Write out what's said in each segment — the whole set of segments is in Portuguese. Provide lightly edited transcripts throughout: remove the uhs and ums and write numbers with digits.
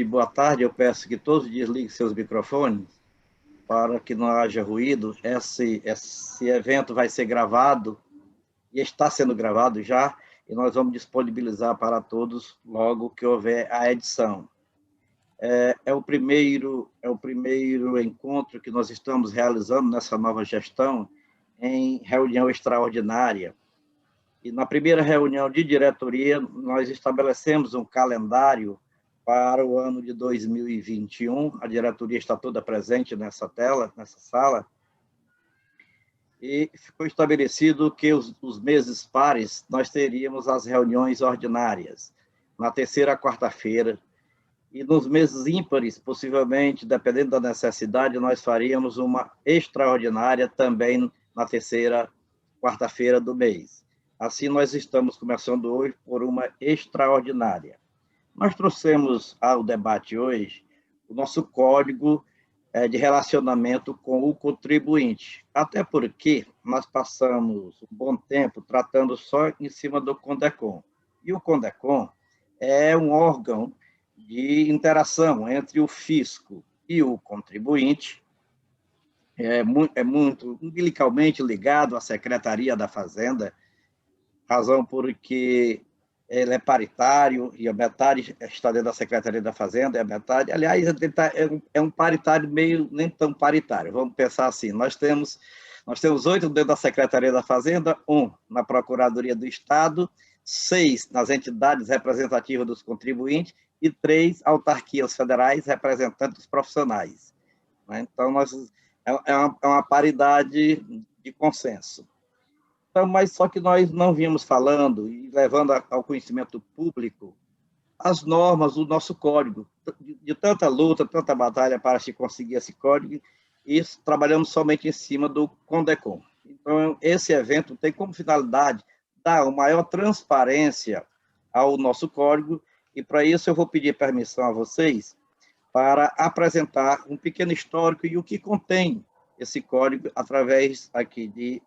Boa tarde, eu peço que todos desliguem seus microfones para que não haja ruído. Esse evento vai ser gravado e está sendo gravado já, e nós vamos disponibilizar para todos logo que houver a edição. É o primeiro encontro que nós estamos realizando nessa nova gestão em reunião extraordinária. E na primeira reunião de diretoria, nós estabelecemos um calendário para o ano de 2021. A diretoria está toda presente nessa sala, e ficou estabelecido que os meses pares nós teríamos as reuniões ordinárias, na terceira quarta-feira, e nos meses ímpares, possivelmente, dependendo da necessidade, nós faríamos uma extraordinária também na terceira quarta-feira do mês. Assim, nós estamos começando hoje por uma extraordinária. Nós trouxemos ao debate hoje o nosso código de relacionamento com o contribuinte, até porque nós passamos um bom tempo tratando só em cima do CONDECON. E o CONDECON é um órgão de interação entre o fisco e o contribuinte, é muito umbilicalmente ligado à Secretaria da Fazenda, razão porque ele é paritário, e a metade está dentro da Secretaria da Fazenda, e a metade, aliás, é um paritário meio, nem tão paritário, vamos pensar assim, nós temos 8 dentro da Secretaria da Fazenda, 1 na Procuradoria do Estado, 6 nas entidades representativas dos contribuintes e 3 autarquias federais representantes dos profissionais. Então, é uma paridade de consenso. Então, mas só que nós não vimos falando e levando ao conhecimento público as normas do nosso código, de tanta luta, tanta batalha para se conseguir esse código, e trabalhamos somente em cima do CONDECON. Então, esse evento tem como finalidade dar uma maior transparência ao nosso código, e para isso eu vou pedir permissão a vocês para apresentar um pequeno histórico e o que contém esse código através aqui de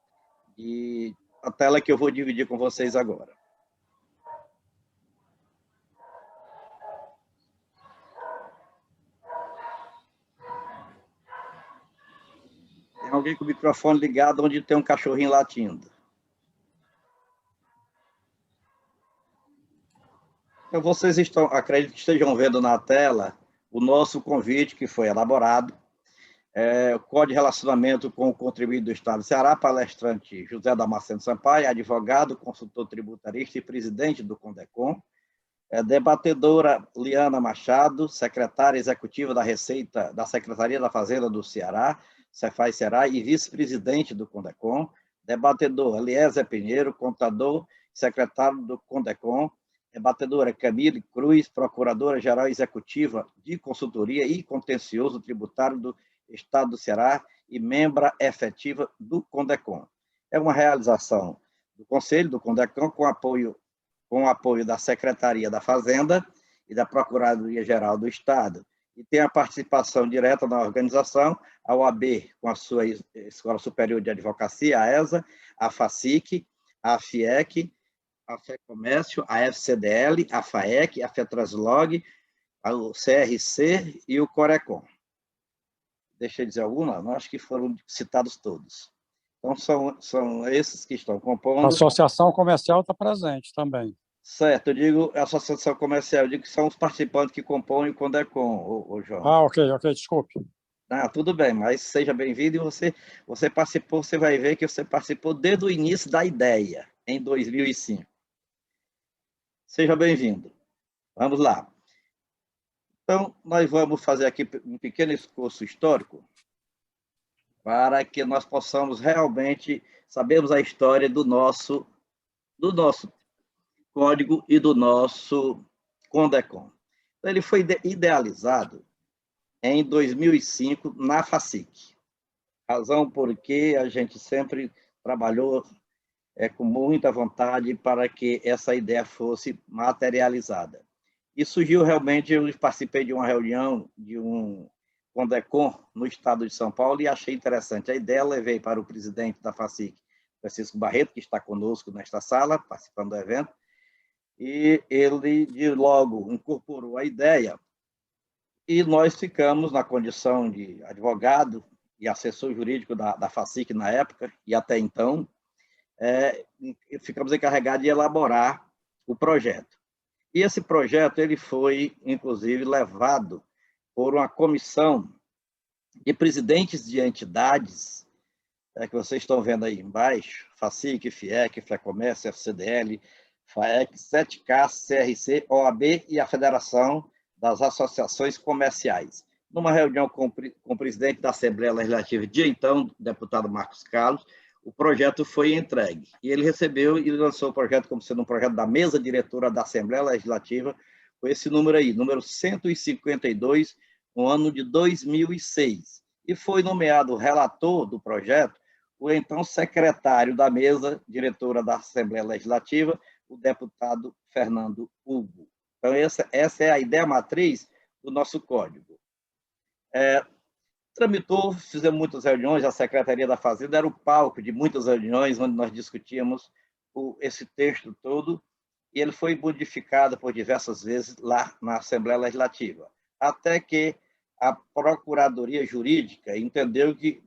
a tela que eu vou dividir com vocês agora. Tem alguém com o microfone ligado onde tem um cachorrinho latindo. Então, vocês acredito que estejam vendo na tela o nosso convite que foi elaborado, o Código de Relacionamento com o Contribuinte do Estado do Ceará, palestrante José Damasceno Sampaio, advogado, consultor tributarista e presidente do CONDECON, debatedora Liana Machado, secretária executiva da Receita da Secretaria da Fazenda do Ceará, Cefaz-Ceará, e vice-presidente do CONDECON, debatedor Eliezer Pinheiro, contador, secretário do CONDECON, debatedora Camille Cruz, procuradora-geral executiva de consultoria e contencioso tributário do Estado do Ceará e membra efetiva do CONDECON. É uma realização do Conselho do CONDECON com o apoio da Secretaria da Fazenda e da Procuradoria-Geral do Estado, e tem a participação direta na organização, a OAB, com a sua Escola Superior de Advocacia, a ESA, a FACIC, a FIEC, a FEComércio, a FCDL, a FAEC, a FETRANSLOG, o CRC e o CORECON. Deixa eu dizer alguma? Não, acho que foram citados todos. Então, são esses que estão compondo. A Associação Comercial está presente também. Certo, eu digo a Associação Comercial, eu digo que são os participantes que compõem o CONDECON, João. Ah, ok, desculpe. Tudo bem, mas seja bem-vindo, e você participou, você vai ver que você participou desde o início da ideia, em 2005. Seja bem-vindo. Vamos lá. Então, nós vamos fazer aqui um pequeno esforço histórico para que nós possamos realmente sabermos a história do nosso código e do nosso CONDECON. Então, ele foi idealizado em 2005 na FACIC, razão porque a gente sempre trabalhou com muita vontade para que essa ideia fosse materializada. E surgiu realmente, eu participei de uma reunião de um CONDECON no estado de São Paulo e achei interessante a ideia, levei para o presidente da FACIC, Francisco Barreto, que está conosco nesta sala, participando do evento, e ele de logo incorporou a ideia E nós ficamos na condição de advogado e assessor jurídico da FACIC na época, e até então, ficamos encarregados de elaborar o projeto. E esse projeto ele foi, inclusive, levado por uma comissão de presidentes de entidades, que vocês estão vendo aí embaixo, FACIC, FIEC, FEComércio, FCDL, FAEC, 7K, CRC, OAB e a Federação das Associações Comerciais. Numa reunião com o presidente da Assembleia Legislativa de então, o deputado Marcos Carlos, o projeto foi entregue. E ele recebeu e lançou o projeto como sendo um projeto da mesa diretora da Assembleia Legislativa, com esse número aí, número 152, no ano de 2006. E foi nomeado relator do projeto o então secretário da mesa diretora da Assembleia Legislativa, o deputado Fernando Hugo. Então, essa é a ideia matriz do nosso código. Tramitou, fizemos muitas reuniões, a Secretaria da Fazenda era o palco de muitas reuniões, onde nós discutíamos esse texto todo, e ele foi modificado por diversas vezes lá na Assembleia Legislativa, até que a Procuradoria Jurídica entendeu que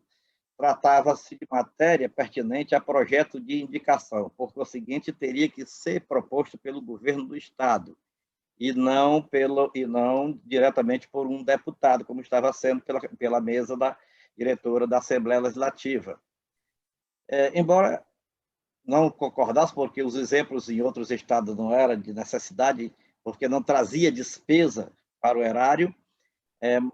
tratava-se de matéria pertinente a projeto de indicação, por conseguinte, teria que ser proposto pelo governo do Estado, e não diretamente por um deputado, como estava sendo pela mesa da diretora da Assembleia Legislativa. Embora não concordasse, porque os exemplos em outros estados não eram de necessidade, porque não trazia despesa para o erário,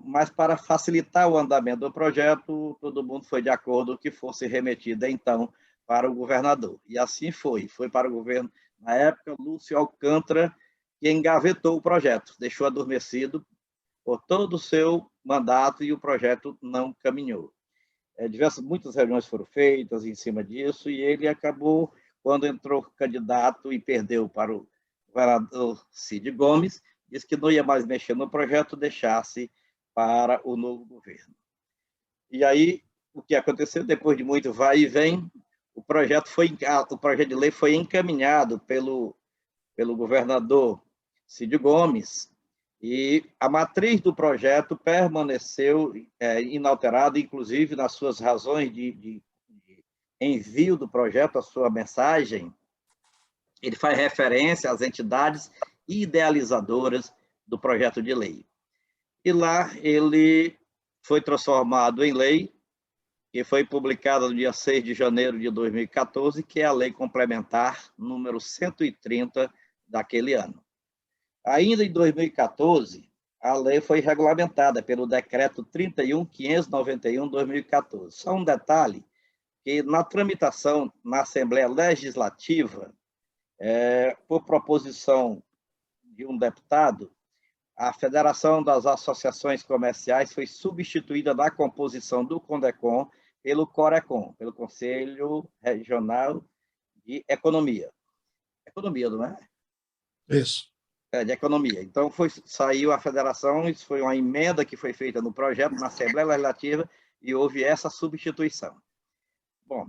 mas para facilitar o andamento do projeto, todo mundo foi de acordo que fosse remetido, então, para o governador. E assim foi. Foi para o governo, na época, Lúcio Alcântara, que engavetou o projeto, deixou adormecido por todo o seu mandato e o projeto não caminhou. Muitas reuniões foram feitas em cima disso e ele acabou, quando entrou candidato e perdeu para o governador Cid Gomes, disse que não ia mais mexer no projeto, deixasse para o novo governo. E aí, o que aconteceu, depois de muito vai e vem, o projeto de lei foi encaminhado pelo governador Cid Gomes, e a matriz do projeto permaneceu inalterada, inclusive nas suas razões de envio do projeto, a sua mensagem, ele faz referência às entidades idealizadoras do projeto de lei. E lá ele foi transformado em lei, que foi publicada no dia 6 de janeiro de 2014, que é a Lei Complementar número 130 daquele ano. Ainda em 2014, a lei foi regulamentada pelo Decreto 31.591/2014. Só um detalhe, que na tramitação na Assembleia Legislativa, por proposição de um deputado, a Federação das Associações Comerciais foi substituída na composição do CONDECOM pelo CORECOM, pelo Conselho Regional de Economia. Economia, não é? Isso. De Economia. Então, saiu a federação, isso foi uma emenda que foi feita no projeto, na Assembleia Legislativa, e houve essa substituição. Bom,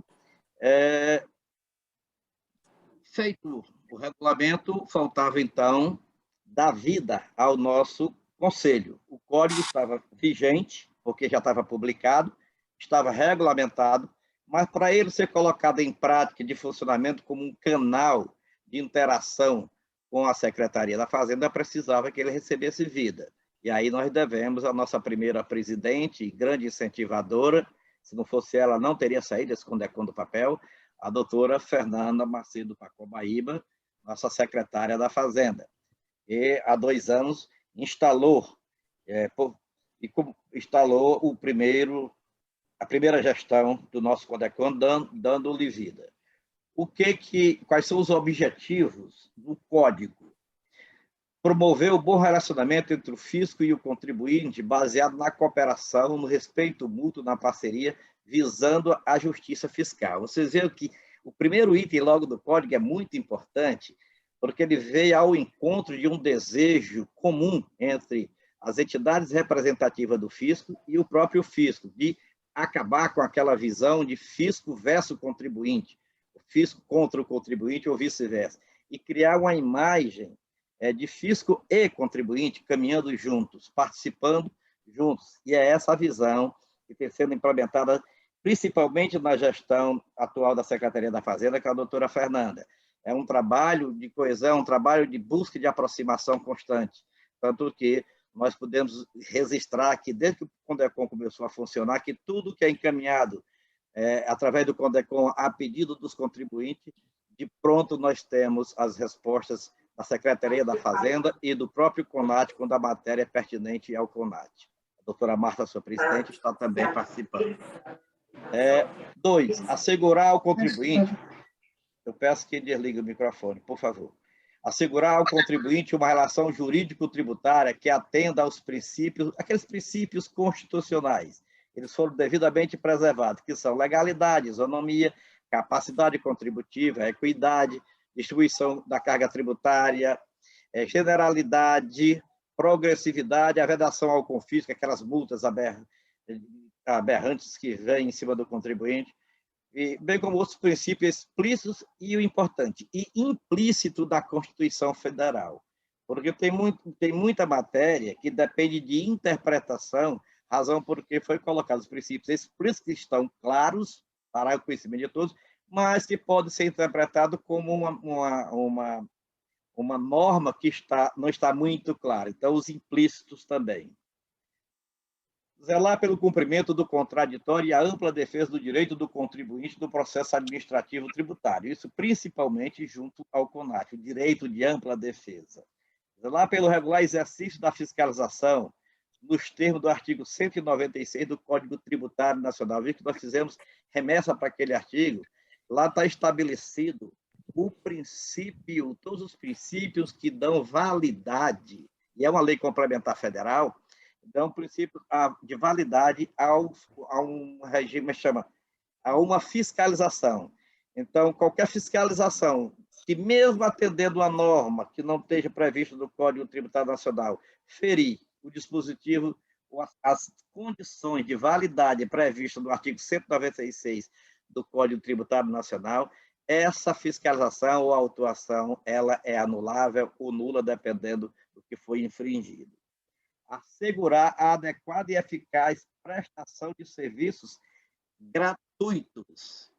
feito o regulamento, faltava, então, dar vida ao nosso conselho. O código estava vigente, porque já estava publicado, estava regulamentado, mas para ele ser colocado em prática de funcionamento como um canal de interação com a Secretaria da Fazenda, precisava que ele recebesse vida. E aí nós devemos a nossa primeira presidente, grande incentivadora, se não fosse ela, não teria saído esse CONDECOM do papel, a doutora Fernanda Macedo Pacobaíba, nossa secretária da Fazenda. E há 2 anos instalou a primeira gestão do nosso CONDECOM, dando-lhe vida. Quais são os objetivos do código? Promover o bom relacionamento entre o fisco e o contribuinte, baseado na cooperação, no respeito mútuo, na parceria, visando a justiça fiscal. Vocês veem que o primeiro item logo do código é muito importante, porque ele veio ao encontro de um desejo comum entre as entidades representativas do fisco e o próprio fisco, de acabar com aquela visão de fisco versus contribuinte, fisco contra o contribuinte ou vice-versa, e criar uma imagem de fisco e contribuinte caminhando juntos, participando juntos. E é essa a visão que tem sendo implementada principalmente na gestão atual da Secretaria da Fazenda, que é a doutora Fernanda. É um trabalho de coesão, um trabalho de busca e de aproximação constante. Tanto que nós podemos registrar que, desde que o CONDECOM começou a funcionar, que tudo que é encaminhado através do CONDECOM a pedido dos contribuintes, de pronto nós temos as respostas da Secretaria da Fazenda e do próprio CONAT, quando a matéria é pertinente ao CONAT. A doutora Marta, sua presidente, está também participando. 2, assegurar ao contribuinte, eu peço que desligue o microfone, por favor. Assegurar ao contribuinte uma relação jurídico-tributária que atenda aos princípios, aqueles princípios constitucionais. Eles foram devidamente preservados, que são legalidade, isonomia, capacidade contributiva, equidade, distribuição da carga tributária, generalidade, progressividade, a vedação ao confisco, aquelas multas aberrantes que vêm em cima do contribuinte, e bem como outros princípios explícitos e o importante, e implícito da Constituição Federal. Porque tem muita matéria que depende de interpretação, razão porque foi colocado os princípios explícitos que estão claros para o conhecimento de todos, mas que pode ser interpretado como uma norma que não está muito clara. Então, os implícitos também. Zelar pelo cumprimento do contraditório e a ampla defesa do direito do contribuinte no processo administrativo tributário. Isso principalmente junto ao CONAT, o direito de ampla defesa. Zelar pelo regular exercício da fiscalização nos termos do artigo 196 do Código Tributário Nacional. Visto que nós fizemos remessa para aquele artigo, lá está estabelecido o princípio, todos os princípios que dão validade, e é uma lei complementar federal, dão princípio de validade a um regime, a uma fiscalização. Então, qualquer fiscalização que, mesmo atendendo a norma que não esteja prevista no Código Tributário Nacional, ferir o dispositivo, as condições de validade previstas no artigo 196 do Código Tributário Nacional, essa fiscalização ou autuação, ela é anulável ou nula, dependendo do que foi infringido. Assegurar a adequada e eficaz prestação de serviços gratuitos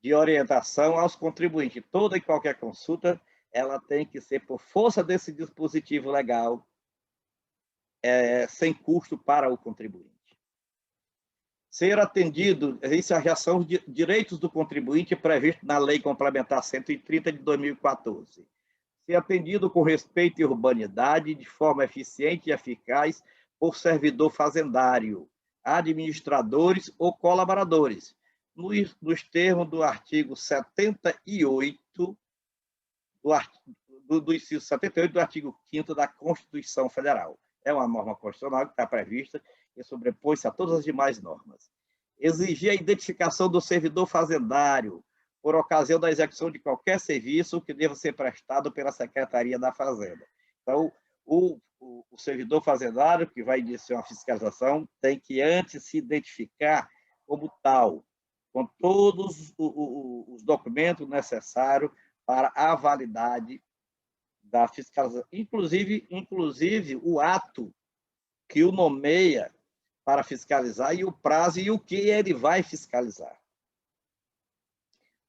de orientação aos contribuintes. Toda e qualquer consulta, ela tem que ser por força desse dispositivo legal, sem custo para o contribuinte. Ser atendido, isso já são os direitos do contribuinte previstos na Lei Complementar 130 de 2014. Ser atendido com respeito e urbanidade, de forma eficiente e eficaz, por servidor fazendário, administradores ou colaboradores, nos termos do artigo 78, do inciso 78 do artigo 5º da Constituição Federal. É uma norma constitucional que está prevista e sobrepõe-se a todas as demais normas. Exigir a identificação do servidor fazendário, por ocasião da execução de qualquer serviço que deva ser prestado pela Secretaria da Fazenda. Então, o servidor fazendário que vai iniciar uma fiscalização tem que antes se identificar como tal, com todos os documentos necessários para a validade da fiscalização, inclusive o ato que o nomeia para fiscalizar e o prazo e o que ele vai fiscalizar.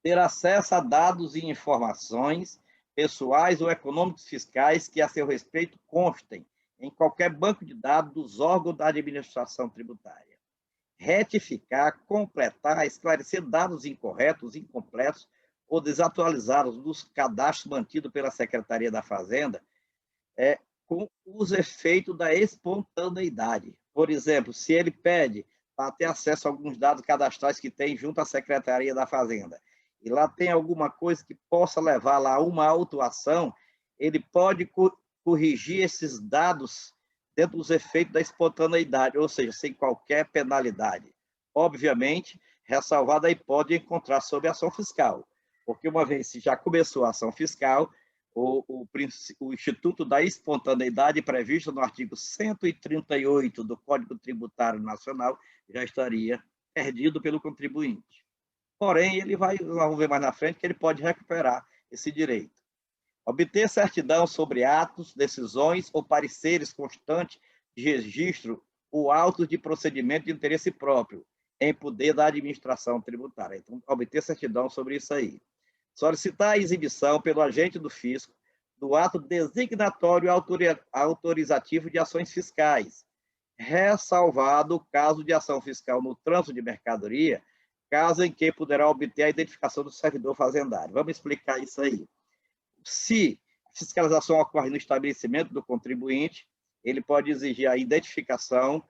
Ter acesso a dados e informações pessoais ou econômicos fiscais que a seu respeito constem em qualquer banco de dados dos órgãos da administração tributária. Retificar, completar, esclarecer dados incorretos, incompletos ou desatualizados nos cadastros mantidos pela Secretaria da Fazenda, com os efeitos da espontaneidade. Por exemplo, se ele pede para ter acesso a alguns dados cadastrais que tem junto à Secretaria da Fazenda, e lá tem alguma coisa que possa levar lá a uma autuação, ele pode corrigir esses dados dentro dos efeitos da espontaneidade, ou seja, sem qualquer penalidade. Obviamente, ressalvada a hipótese de encontrar sob ação fiscal, porque uma vez que já começou a ação fiscal, o Instituto da Espontaneidade, previsto no artigo 138 do Código Tributário Nacional, já estaria perdido pelo contribuinte. Porém, vamos ver mais na frente que ele pode recuperar esse direito. Obter certidão sobre atos, decisões ou pareceres constantes de registro ou autos de procedimento de interesse próprio em poder da administração tributária. Então, obter certidão sobre isso aí. Solicitar a exibição pelo agente do fisco do ato designatório autorizativo de ações fiscais, ressalvado o caso de ação fiscal no trânsito de mercadoria, caso em que poderá obter a identificação do servidor fazendário. Vamos explicar isso aí. Se a fiscalização ocorre no estabelecimento do contribuinte, ele pode exigir a identificação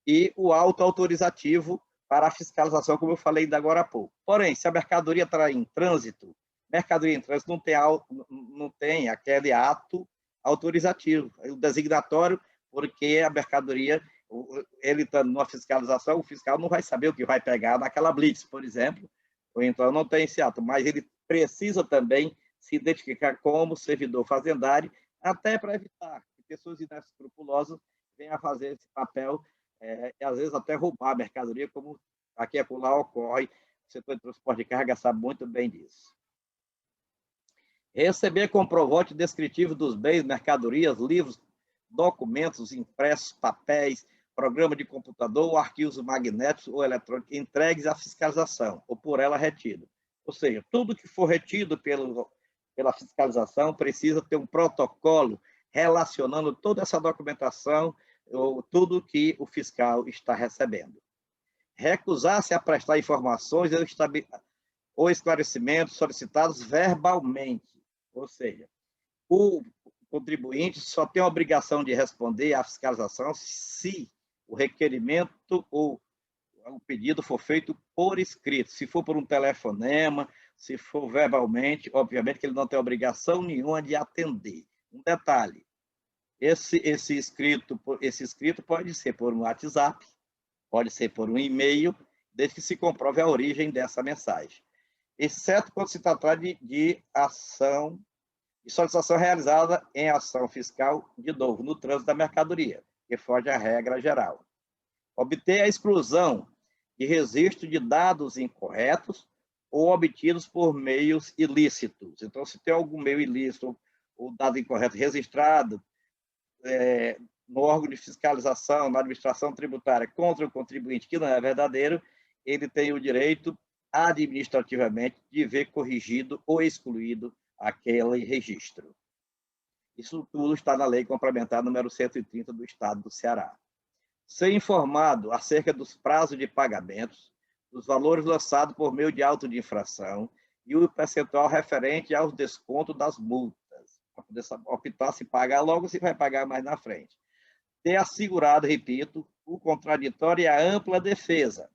e o auto autorizativo para a fiscalização, como eu falei ainda agora há pouco. Porém, se a mercadoria está em trânsito, não tem aquele ato autorizativo, o designatório, porque a mercadoria, ele está numa fiscalização, o fiscal não vai saber o que vai pegar naquela blitz, por exemplo, ou então não tem esse ato, mas ele precisa também se identificar como servidor fazendário, até para evitar que pessoas inescrupulosas venham a fazer esse papel, e às vezes até roubar a mercadoria, como aqui e acolá ocorre. O setor de transporte de carga sabe muito bem disso. Receber comprovante descritivo dos bens, mercadorias, livros, documentos impressos, papéis, programa de computador ou arquivos magnéticos ou eletrônicos entregues à fiscalização ou por ela retido. Ou seja, tudo que for retido pela fiscalização precisa ter um protocolo relacionando toda essa documentação ou tudo que o fiscal está recebendo. Recusar-se a prestar informações ou esclarecimentos solicitados verbalmente. Ou seja, o contribuinte só tem a obrigação de responder à fiscalização se o requerimento ou o pedido for feito por escrito. Se for por um telefonema, se for verbalmente, obviamente que ele não tem obrigação nenhuma de atender. Um detalhe, esse escrito pode ser por um WhatsApp, pode ser por um e-mail, desde que se comprove a origem dessa mensagem. Exceto quando se tratar de ação, de solicitação realizada em ação fiscal, de novo, no trânsito da mercadoria, que foge à regra geral. Obter a exclusão de registro de dados incorretos ou obtidos por meios ilícitos. Então, se tem algum meio ilícito ou dado incorreto registrado no órgão de fiscalização, na administração tributária, contra o contribuinte que não é verdadeiro, ele tem o direito, administrativamente, de ver corrigido ou excluído aquele registro. Isso tudo está na Lei Complementar número 130 do Estado do Ceará. Ser informado acerca dos prazos de pagamentos, dos valores lançados por meio de auto de infração e o percentual referente aos descontos das multas, para poder optar se pagar logo ou se vai pagar mais na frente. Ter assegurado, repito, o contraditório e a ampla defesa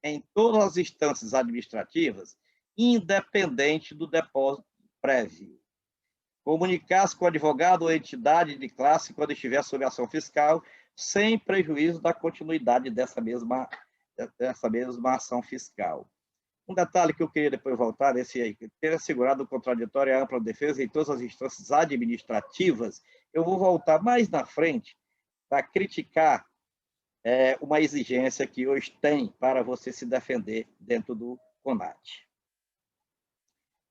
em todas as instâncias administrativas, independente do depósito prévio. Comunicar-se com o advogado ou entidade de classe quando estiver sob ação fiscal, sem prejuízo da continuidade dessa mesma ação fiscal. Um detalhe que eu queria depois voltar nesse aí, ter assegurado o contraditório e a ampla defesa em todas as instâncias administrativas, eu vou voltar mais na frente para criticar uma exigência que hoje tem para você se defender dentro do CONAT.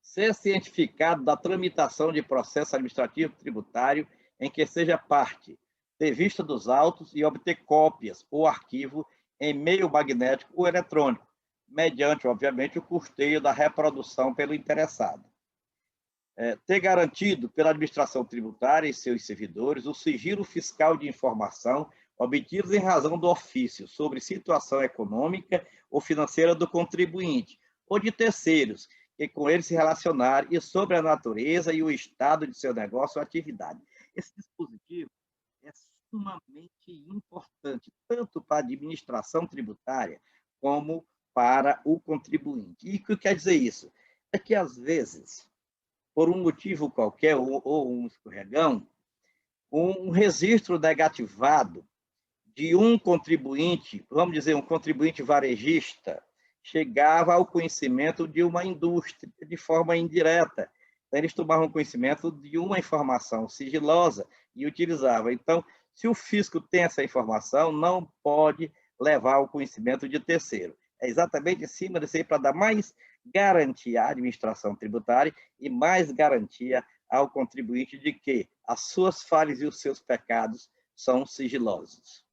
Ser cientificado da tramitação de processo administrativo tributário em que seja parte, ter vista dos autos e obter cópias ou arquivo em meio magnético ou eletrônico, mediante, obviamente, o custeio da reprodução pelo interessado. Ter garantido pela administração tributária e seus servidores o sigilo fiscal de informação obtidos em razão do ofício sobre situação econômica ou financeira do contribuinte ou de terceiros que com ele se relacionarem e sobre a natureza e o estado de seu negócio ou atividade. Esse dispositivo é sumamente importante, tanto para a administração tributária como para o contribuinte. E o que quer dizer isso? É que, às vezes, por um motivo qualquer, ou um escorregão, um registro negativado de um contribuinte, vamos dizer, um contribuinte varejista, chegava ao conhecimento de uma indústria de forma indireta. Então, eles tomavam conhecimento de uma informação sigilosa e utilizavam. Então, se o fisco tem essa informação, não pode levar ao conhecimento de terceiro. É exatamente em cima disso aí para dar mais garantia à administração tributária e mais garantia ao contribuinte de que as suas falhas e os seus pecados são sigilosos.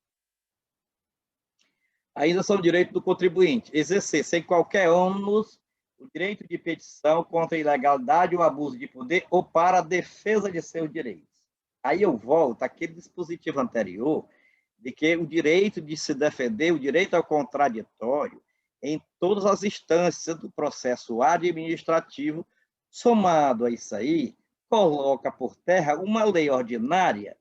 Ainda são direito do contribuinte exercer, sem qualquer ônus, o direito de petição contra a ilegalidade ou abuso de poder ou para a defesa de seus direitos. Aí eu volto àquele dispositivo anterior de que o direito de se defender, o direito ao contraditório, em todas as instâncias do processo administrativo, somado a isso aí, coloca por terra uma lei ordinária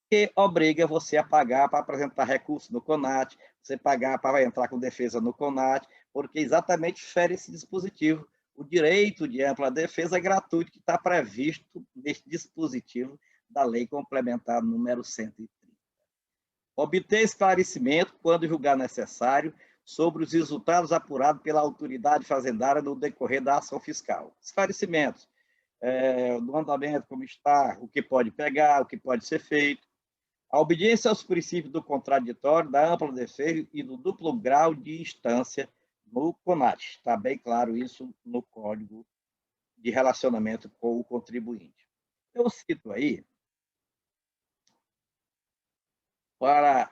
que obriga você a pagar para apresentar recurso no CONAT, você pagar para entrar com defesa no CONAT, porque exatamente fere esse dispositivo. O direito de ampla defesa é gratuito, que está previsto neste dispositivo da Lei Complementar número 130. Obter esclarecimento, quando julgar necessário, sobre os resultados apurados pela autoridade fazendária no decorrer da ação fiscal. Esclarecimentos do andamento, como está, o que pode pegar, o que pode ser feito. A obediência aos princípios do contraditório, da ampla defesa e do duplo grau de instância no CONAT. Está bem claro isso no Código de Relacionamento com o Contribuinte. Eu cito aí, para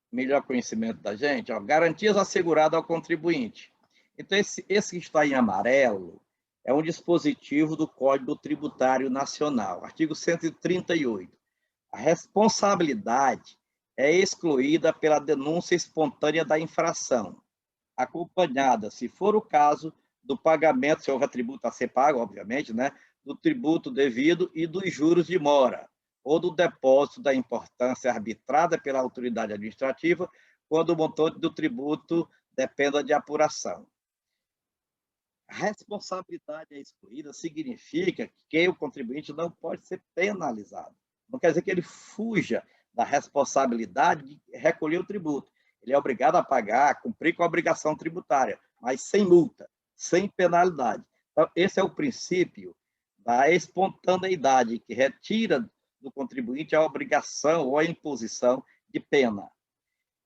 melhor conhecimento da gente, garantias asseguradas ao contribuinte. Então, esse que está em amarelo é um dispositivo do Código Tributário Nacional, artigo 138. A responsabilidade é excluída pela denúncia espontânea da infração, acompanhada, se for o caso, do pagamento, se houver tributo a ser pago, obviamente, né, do tributo devido e dos juros de mora, ou do depósito da importância arbitrada pela autoridade administrativa, quando o montante do tributo dependa de apuração. A responsabilidade excluída significa que o contribuinte não pode ser penalizado. Não quer dizer que ele fuja da responsabilidade de recolher o tributo. Ele é obrigado a pagar, cumprir com a obrigação tributária, mas sem multa, sem penalidade. Então, esse é o princípio da espontaneidade, que retira do contribuinte a obrigação ou a imposição de pena.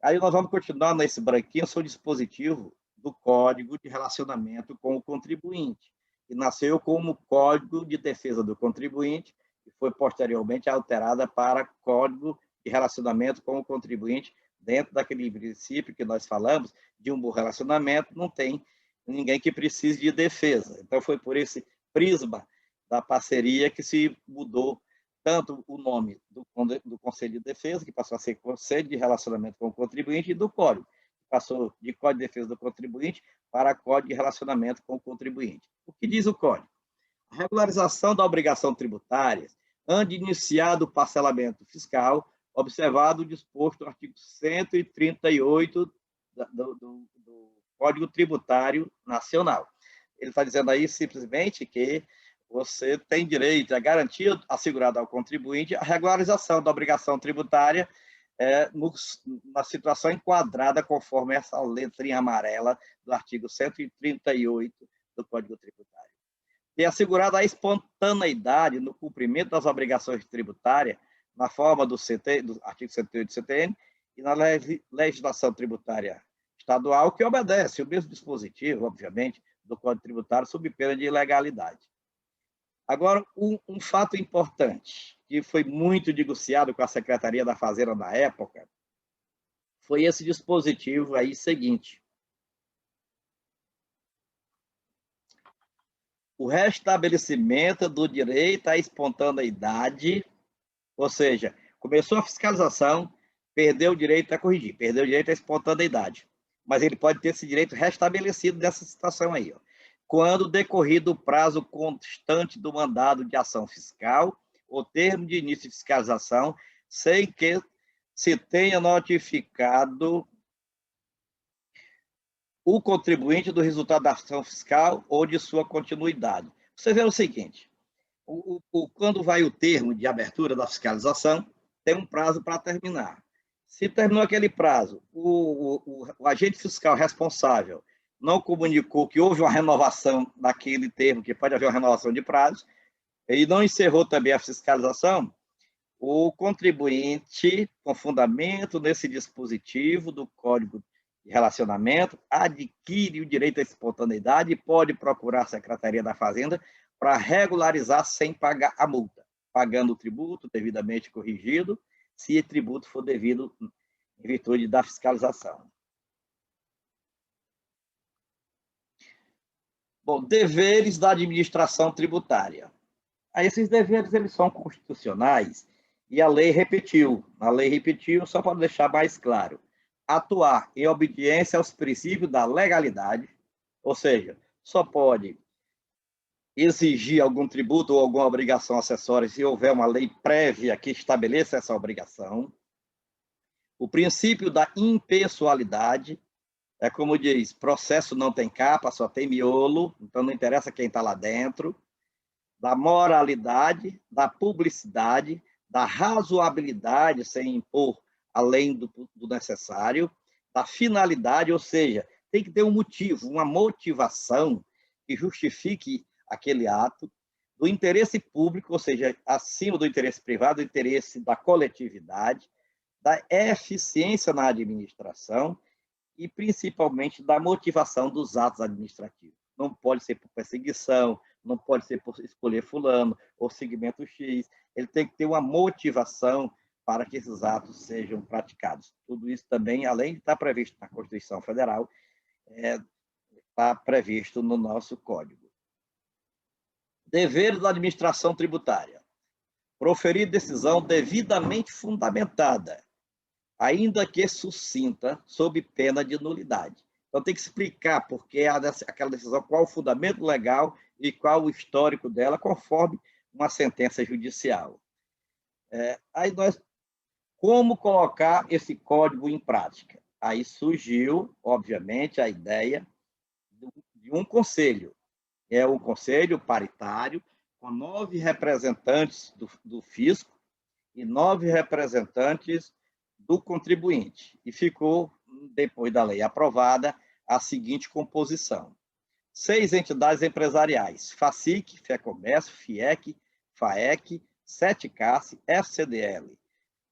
Aí nós vamos continuar nesse branquinho, seu dispositivo do Código de Relacionamento com o Contribuinte, que nasceu como Código de Defesa do Contribuinte e foi posteriormente alterada para Código de Relacionamento com o Contribuinte, dentro daquele princípio que nós falamos, de um bom relacionamento, não tem ninguém que precise de defesa. Então, foi por esse prisma da parceria que se mudou tanto o nome do Conselho de Defesa, que passou a ser Conselho de Relacionamento com o Contribuinte, e do Código, que passou de Código de Defesa do Contribuinte para Código de Relacionamento com o Contribuinte. O que diz o Código? A regularização da obrigação tributária, antes de iniciado o parcelamento fiscal, observado o disposto no artigo 138 do Código Tributário Nacional. Ele está dizendo aí simplesmente que você tem direito à garantia assegurada ao contribuinte, a regularização da obrigação tributária na situação enquadrada conforme essa letrinha amarela do artigo 138 do Código Tributário. E assegurada a espontaneidade no cumprimento das obrigações tributárias na forma do artigo 108 do CTN e na legislação tributária estadual, que obedece o mesmo dispositivo, obviamente, do Código Tributário, sob pena de ilegalidade. Agora, um fato importante, que foi muito negociado com a Secretaria da Fazenda na época, foi esse dispositivo aí seguinte. O restabelecimento do direito à espontaneidade, ou seja, começou a fiscalização, perdeu o direito a corrigir, perdeu o direito à espontaneidade, mas ele pode ter esse direito restabelecido nessa situação aí, ó. Quando decorrido o prazo constante do mandado de ação fiscal ou termo de início de fiscalização, sem que se tenha notificado o contribuinte do resultado da ação fiscal ou de sua continuidade. Você vê o seguinte, quando vai o termo de abertura da fiscalização, tem um prazo para terminar. Se terminou aquele prazo, o agente fiscal responsável não comunicou que houve uma renovação daquele termo, que pode haver uma renovação de prazo, e não encerrou também a fiscalização, o contribuinte, com fundamento nesse dispositivo do Código de Relacionamento, adquire o direito à espontaneidade e pode procurar a Secretaria da Fazenda para regularizar sem pagar a multa, pagando o tributo devidamente corrigido, se o tributo for devido em virtude da fiscalização. Bom, deveres da administração tributária. Esses deveres eles são constitucionais e a lei repetiu. A lei repetiu só para deixar mais claro. Atuar em obediência aos princípios da legalidade, ou seja, só pode exigir algum tributo ou alguma obrigação acessória se houver uma lei prévia que estabeleça essa obrigação. O princípio da impessoalidade, é como diz, processo não tem capa, só tem miolo, então não interessa quem está lá dentro. Da moralidade, da publicidade, da razoabilidade, sem impor além do necessário, da finalidade, ou seja, tem que ter um motivo, uma motivação que justifique aquele ato, do interesse público, ou seja, acima do interesse privado, do interesse da coletividade, da eficiência na administração e, principalmente, da motivação dos atos administrativos. Não pode ser por perseguição, não pode ser por escolher fulano ou segmento X. Ele tem que ter uma motivação para que esses atos sejam praticados. Tudo isso também, além de estar previsto na Constituição Federal, está previsto no nosso Código. Dever da administração tributária. Proferir decisão devidamente fundamentada, ainda que sucinta, sob pena de nulidade. Então, tem que explicar por que aquela decisão, qual o fundamento legal e qual o histórico dela, conforme uma sentença judicial. Como colocar esse código em prática? Aí surgiu, obviamente, a ideia de um conselho. É um conselho paritário, com 9 representantes do fisco e 9 representantes do contribuinte. E ficou, depois da lei aprovada, a seguinte composição: 6 entidades empresariais: FACIC, FEComércio, FIEC, FAEC, 7CAS, FCDL.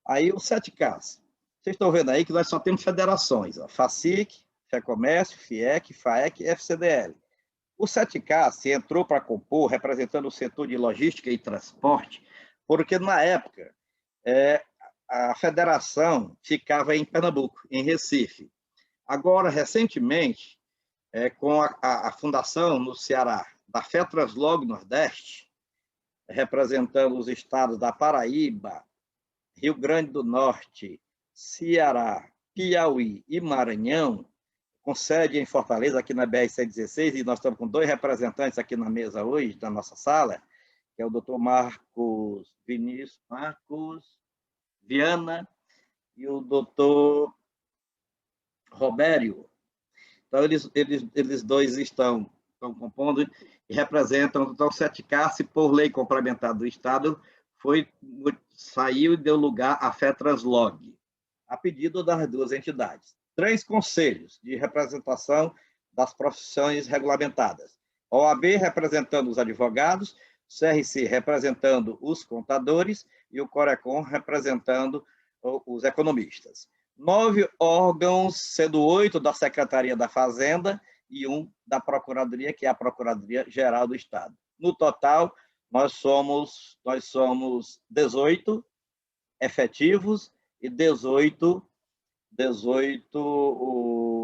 Aí o 7CAS, vocês estão vendo aí que nós só temos federações, ó, FACIC, FEComércio, FIEC, FAEC e FCDL. O 7CAS entrou para compor, representando o setor de logística e transporte, porque na época a federação ficava em Pernambuco, em Recife. Agora, recentemente, com a fundação no Ceará da FETRANSLOG Nordeste, representando os estados da Paraíba, Rio Grande do Norte, Ceará, Piauí e Maranhão, com sede em Fortaleza, aqui na BR-116, e nós estamos com 2 representantes aqui na mesa hoje, na nossa sala, que é o doutor Marcos Viana e o doutor Robério. Então, eles dois estão compondo e representam. Então, o 7CAS, por lei complementar do Estado, saiu e deu lugar à FETRANSLOG, a pedido das 2 entidades. 3 conselhos de representação das profissões regulamentadas. A OAB representando os advogados, o CRC representando os contadores e o CORECON representando os economistas. 9 órgãos, sendo 8 da Secretaria da Fazenda e 1 da Procuradoria, que é a Procuradoria Geral do Estado. No total, nós somos 18 efetivos e 18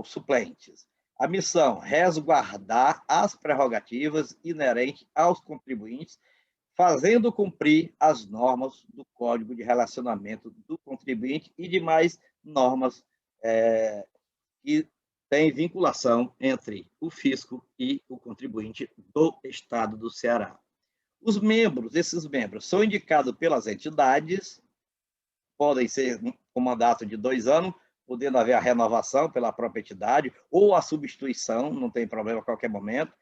suplentes. A missão: resguardar as prerrogativas inerentes aos contribuintes, fazendo cumprir as normas do Código de Relacionamento do Contribuinte e demais normas que têm vinculação entre o fisco e o contribuinte do Estado do Ceará. Esses membros são indicados pelas entidades, podem ser com mandato de 2 anos, podendo haver a renovação pela própria entidade ou a substituição, não tem problema a qualquer momento,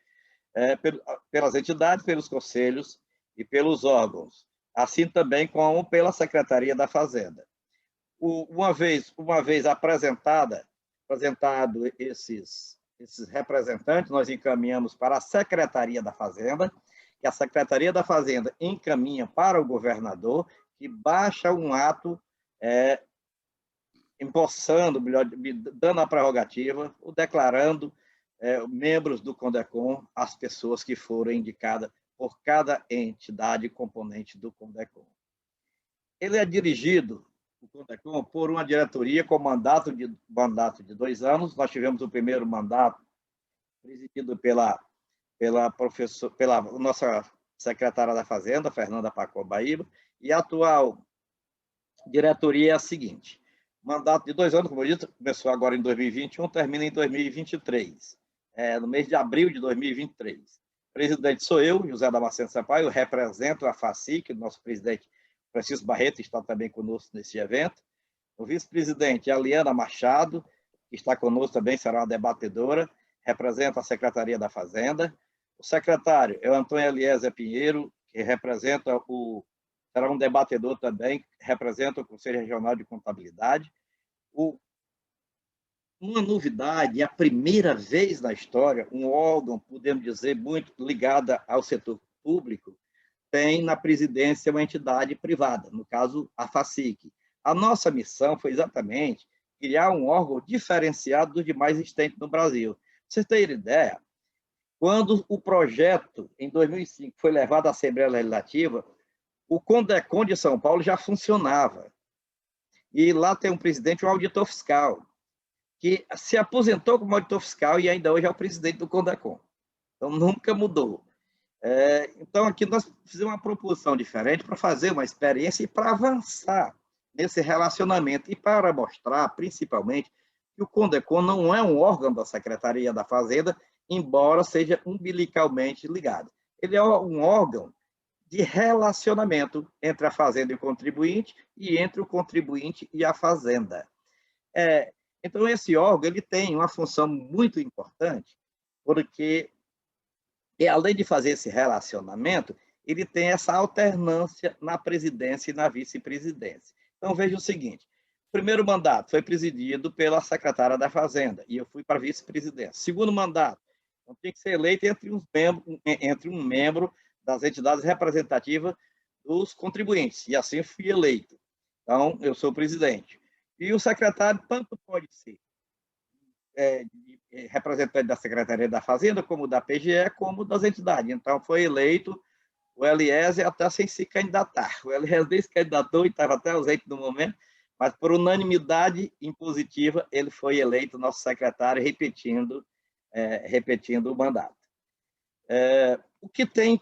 pelas entidades, pelos conselhos e pelos órgãos, assim também como pela Secretaria da Fazenda. Uma vez apresentado esses representantes, nós encaminhamos para a Secretaria da Fazenda, que a Secretaria da Fazenda encaminha para o governador, que baixa um ato empossando, dando a prerrogativa, ou declarando membros do CONDECON as pessoas que foram indicadas por cada entidade componente do CONDECOM. Ele é dirigido, o CONDECOM, por uma diretoria com mandato de 2 anos. Nós tivemos o primeiro mandato presidido pela nossa secretária da Fazenda, Fernanda Pacobaíba, e a atual diretoria é a seguinte: mandato de 2 anos, como eu disse, começou agora em 2021, termina em 2023, no mês de abril de 2023. Presidente sou eu, José Damasceno Sampaio, eu represento a FACIC, nosso presidente Francisco Barreto está também conosco nesse evento. O vice-presidente é a Liana Machado, que está conosco também, será uma debatedora, representa a Secretaria da Fazenda. O secretário é o Antônio Eliezer Pinheiro, que será um debatedor também, representa o Conselho Regional de Contabilidade. Uma novidade, a primeira vez na história, um órgão, podemos dizer, muito ligado ao setor público, tem na presidência uma entidade privada, no caso, a FACIC. A nossa missão foi exatamente criar um órgão diferenciado dos demais existentes no Brasil. Pra vocês terem ideia, quando o projeto, em 2005, foi levado à Assembleia Legislativa, o CONDECOM de São Paulo já funcionava. E lá tem um presidente, um auditor fiscal, que se aposentou como auditor fiscal e ainda hoje é o presidente do CONDECOM. Então, nunca mudou. Então, aqui nós fizemos uma proposição diferente para fazer uma experiência e para avançar nesse relacionamento e para mostrar, principalmente, que o CONDECOM não é um órgão da Secretaria da Fazenda, embora seja umbilicalmente ligado. Ele é um órgão de relacionamento entre a Fazenda e o contribuinte e entre o contribuinte e a Fazenda. Então, esse órgão ele tem uma função muito importante, porque, além de fazer esse relacionamento, ele tem essa alternância na presidência e na vice-presidência. Então, veja o seguinte: o primeiro mandato foi presidido pela secretária da Fazenda, e eu fui para a vice-presidência. Segundo mandato, então, tem que ser eleito entre um membro das entidades representativas dos contribuintes, e assim fui eleito. Então, eu sou o presidente. E o secretário tanto pode ser representante da Secretaria da Fazenda, como da PGE, como das entidades. Então, foi eleito o Eliezer até sem se candidatar. O Eliezer nem se candidatou e estava até ausente no momento, mas por unanimidade impositiva, ele foi eleito nosso secretário, repetindo o mandato. O que tem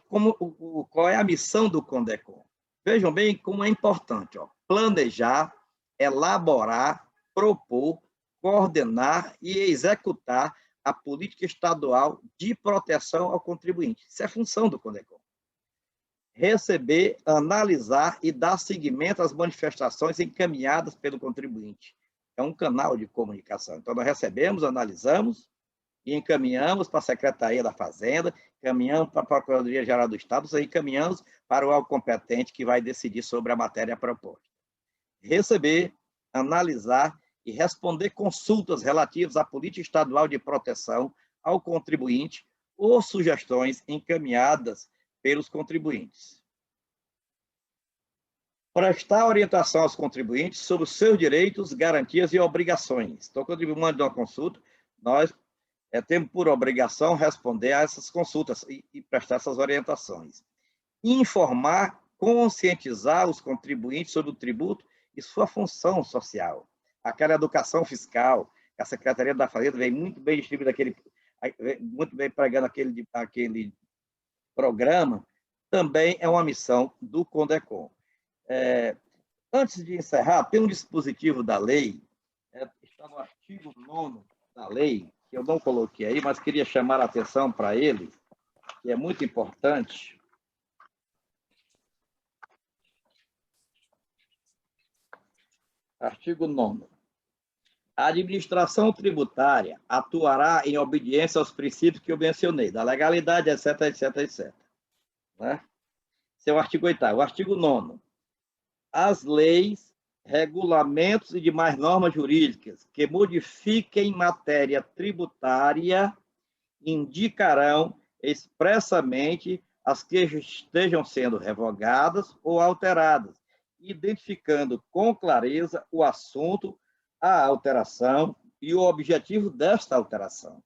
qual é a missão do CONDECOM? Vejam bem como é importante, planejar, elaborar, propor, coordenar e executar a política estadual de proteção ao contribuinte. Isso é função do CONDECOM. Receber, analisar e dar seguimento às manifestações encaminhadas pelo contribuinte. É um canal de comunicação. Então, nós recebemos, analisamos e encaminhamos para a Secretaria da Fazenda, encaminhamos para a Procuradoria-Geral do Estado e encaminhamos para o órgão competente que vai decidir sobre a matéria proposta. Receber, analisar e responder consultas relativas à política estadual de proteção ao contribuinte ou sugestões encaminhadas pelos contribuintes. Prestar orientação aos contribuintes sobre os seus direitos, garantias e obrigações. Então, quando manda uma consulta, nós temos por obrigação responder a essas consultas e prestar essas orientações. Informar, conscientizar os contribuintes sobre o tributo e sua função social. Aquela educação fiscal, que a Secretaria da Fazenda vem muito bem distribuindo, muito bem pregando aquele programa, também é uma missão do CONDECOM. Antes de encerrar, tem um dispositivo da lei, está no artigo 9º da lei, que eu não coloquei aí, mas queria chamar a atenção para ele, que é muito importante. Artigo 9º. A administração tributária atuará em obediência aos princípios que eu mencionei, da legalidade, etc., etc., etc. Né? Esse é o artigo 8º. O artigo 9º. As leis, regulamentos e demais normas jurídicas que modifiquem matéria tributária indicarão expressamente as que estejam sendo revogadas ou alteradas, identificando com clareza o assunto, a alteração e o objetivo desta alteração.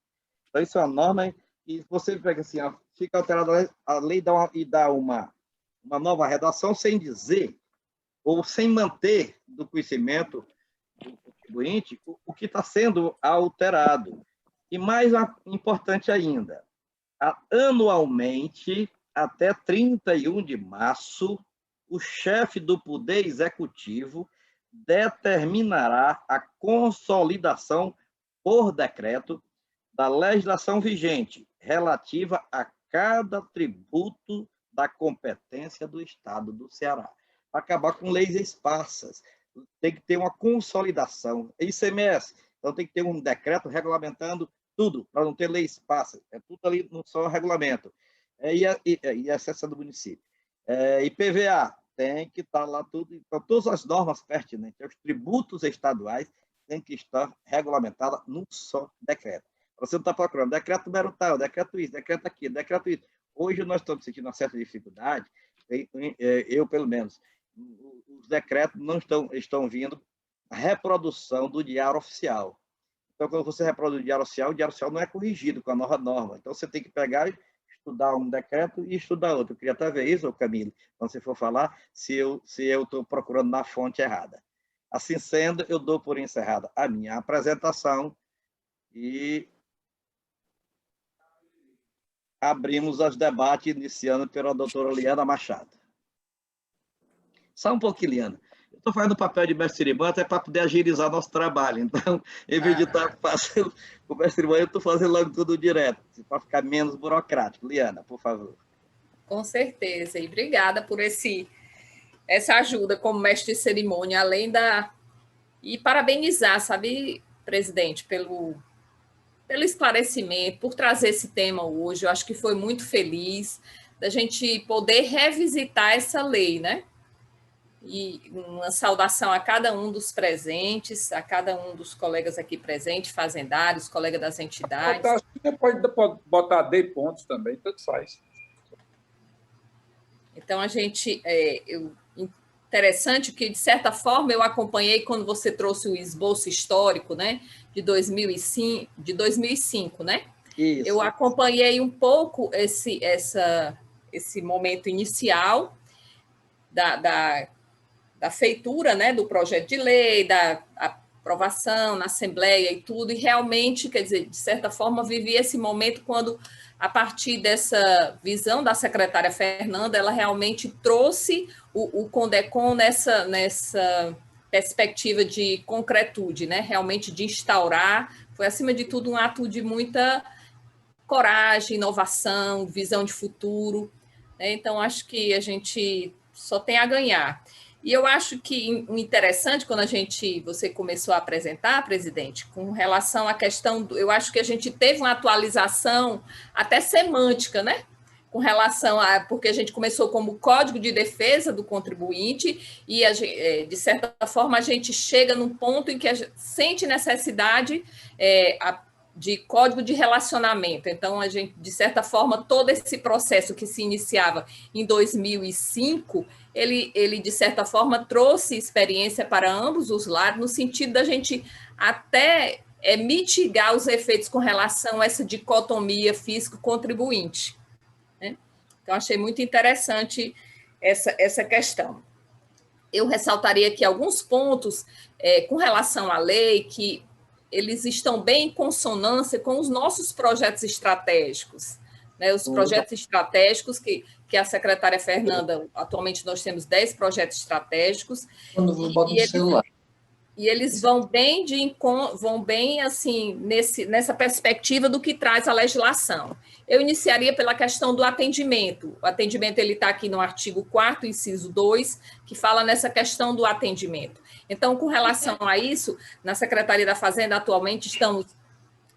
Então, isso é uma norma e você pega assim, fica alterada a lei dá uma nova redação sem dizer ou sem manter do conhecimento do contribuinte o que está sendo alterado. E mais importante ainda, anualmente, até 31 de março, o chefe do Poder Executivo determinará a consolidação por decreto da legislação vigente relativa a cada tributo da competência do Estado do Ceará. Para acabar com leis esparsas, tem que ter uma consolidação. ICMS, então tem que ter um decreto regulamentando tudo, para não ter lei esparsa. É tudo ali no só regulamento. E a exceção do município. IPVA, tem que estar lá tudo. Então, todas as normas pertinentes, os tributos estaduais, têm que estar regulamentadas num só decreto. Você não está procurando decreto número tal, decreto isso, decreto aquilo, decreto isso. Hoje nós estamos sentindo uma certa dificuldade, eu pelo menos, os decretos não estão vindo a reprodução do diário oficial. Então, quando você reproduz o diário oficial não é corrigido com a nova norma. Então, você tem que pegar e estudar um decreto e estudar outro. Eu queria até ver isso, Camilo, quando você for falar, se eu estou procurando na fonte errada. Assim sendo, eu dou por encerrada a minha apresentação e abrimos os debates, iniciando pela doutora Liana Machado. Só um pouquinho, Liana. Eu estou fazendo o papel de mestre-irmã até para poder agilizar nosso trabalho. Então, em vez de estar fazendo o mestre-irmã, eu estou fazendo logo tudo direto, para ficar menos burocrático. Liana, por favor. Com certeza. E obrigada por essa ajuda como mestre de cerimônia, além da... E parabenizar, sabe, presidente, pelo esclarecimento, por trazer esse tema hoje. Eu acho que foi muito feliz da gente poder revisitar essa lei, né? E uma saudação a cada um dos presentes, a cada um dos colegas aqui presentes, fazendários, colegas das entidades. Pode botar D pontos também, tanto faz. Então, a gente... interessante que, de certa forma, eu acompanhei quando você trouxe o esboço histórico, né, de 2005, né? Isso. Eu acompanhei um pouco esse momento inicial da feitura, né, do projeto de lei, da aprovação na Assembleia e tudo, e realmente, quer dizer, de certa forma, vivi esse momento quando, a partir dessa visão da secretária Fernanda, ela realmente trouxe o CONDECOM nessa perspectiva de concretude, né, realmente de instaurar, foi, acima de tudo, um ato de muita coragem, inovação, visão de futuro, né? Então, acho que a gente só tem a ganhar. E eu acho que o interessante, quando você começou a apresentar, presidente, com relação à questão, eu acho que a gente teve uma atualização até semântica, né? Com relação porque a gente começou como Código de Defesa do Contribuinte e, de certa forma, a gente chega num ponto em que a gente sente necessidade de Código de Relacionamento. Então, a gente, de certa forma, todo esse processo que se iniciava em 2005, ele, de certa forma, trouxe experiência para ambos os lados, no sentido da gente até mitigar os efeitos com relação a essa dicotomia fisco-contribuinte, né? Então, achei muito interessante essa questão. Eu ressaltaria aqui alguns pontos com relação à lei, que eles estão bem em consonância com os nossos projetos estratégicos, né? Os projetos estratégicos que a secretária Fernanda, atualmente nós temos 10 projetos estratégicos. Quando eu boto no celular. E eles vão bem assim, nessa perspectiva do que traz a legislação. Eu iniciaria pela questão do atendimento. O atendimento está aqui no artigo 4º, inciso 2, que fala nessa questão do atendimento. Então, com relação a isso, na Secretaria da Fazenda, atualmente, estamos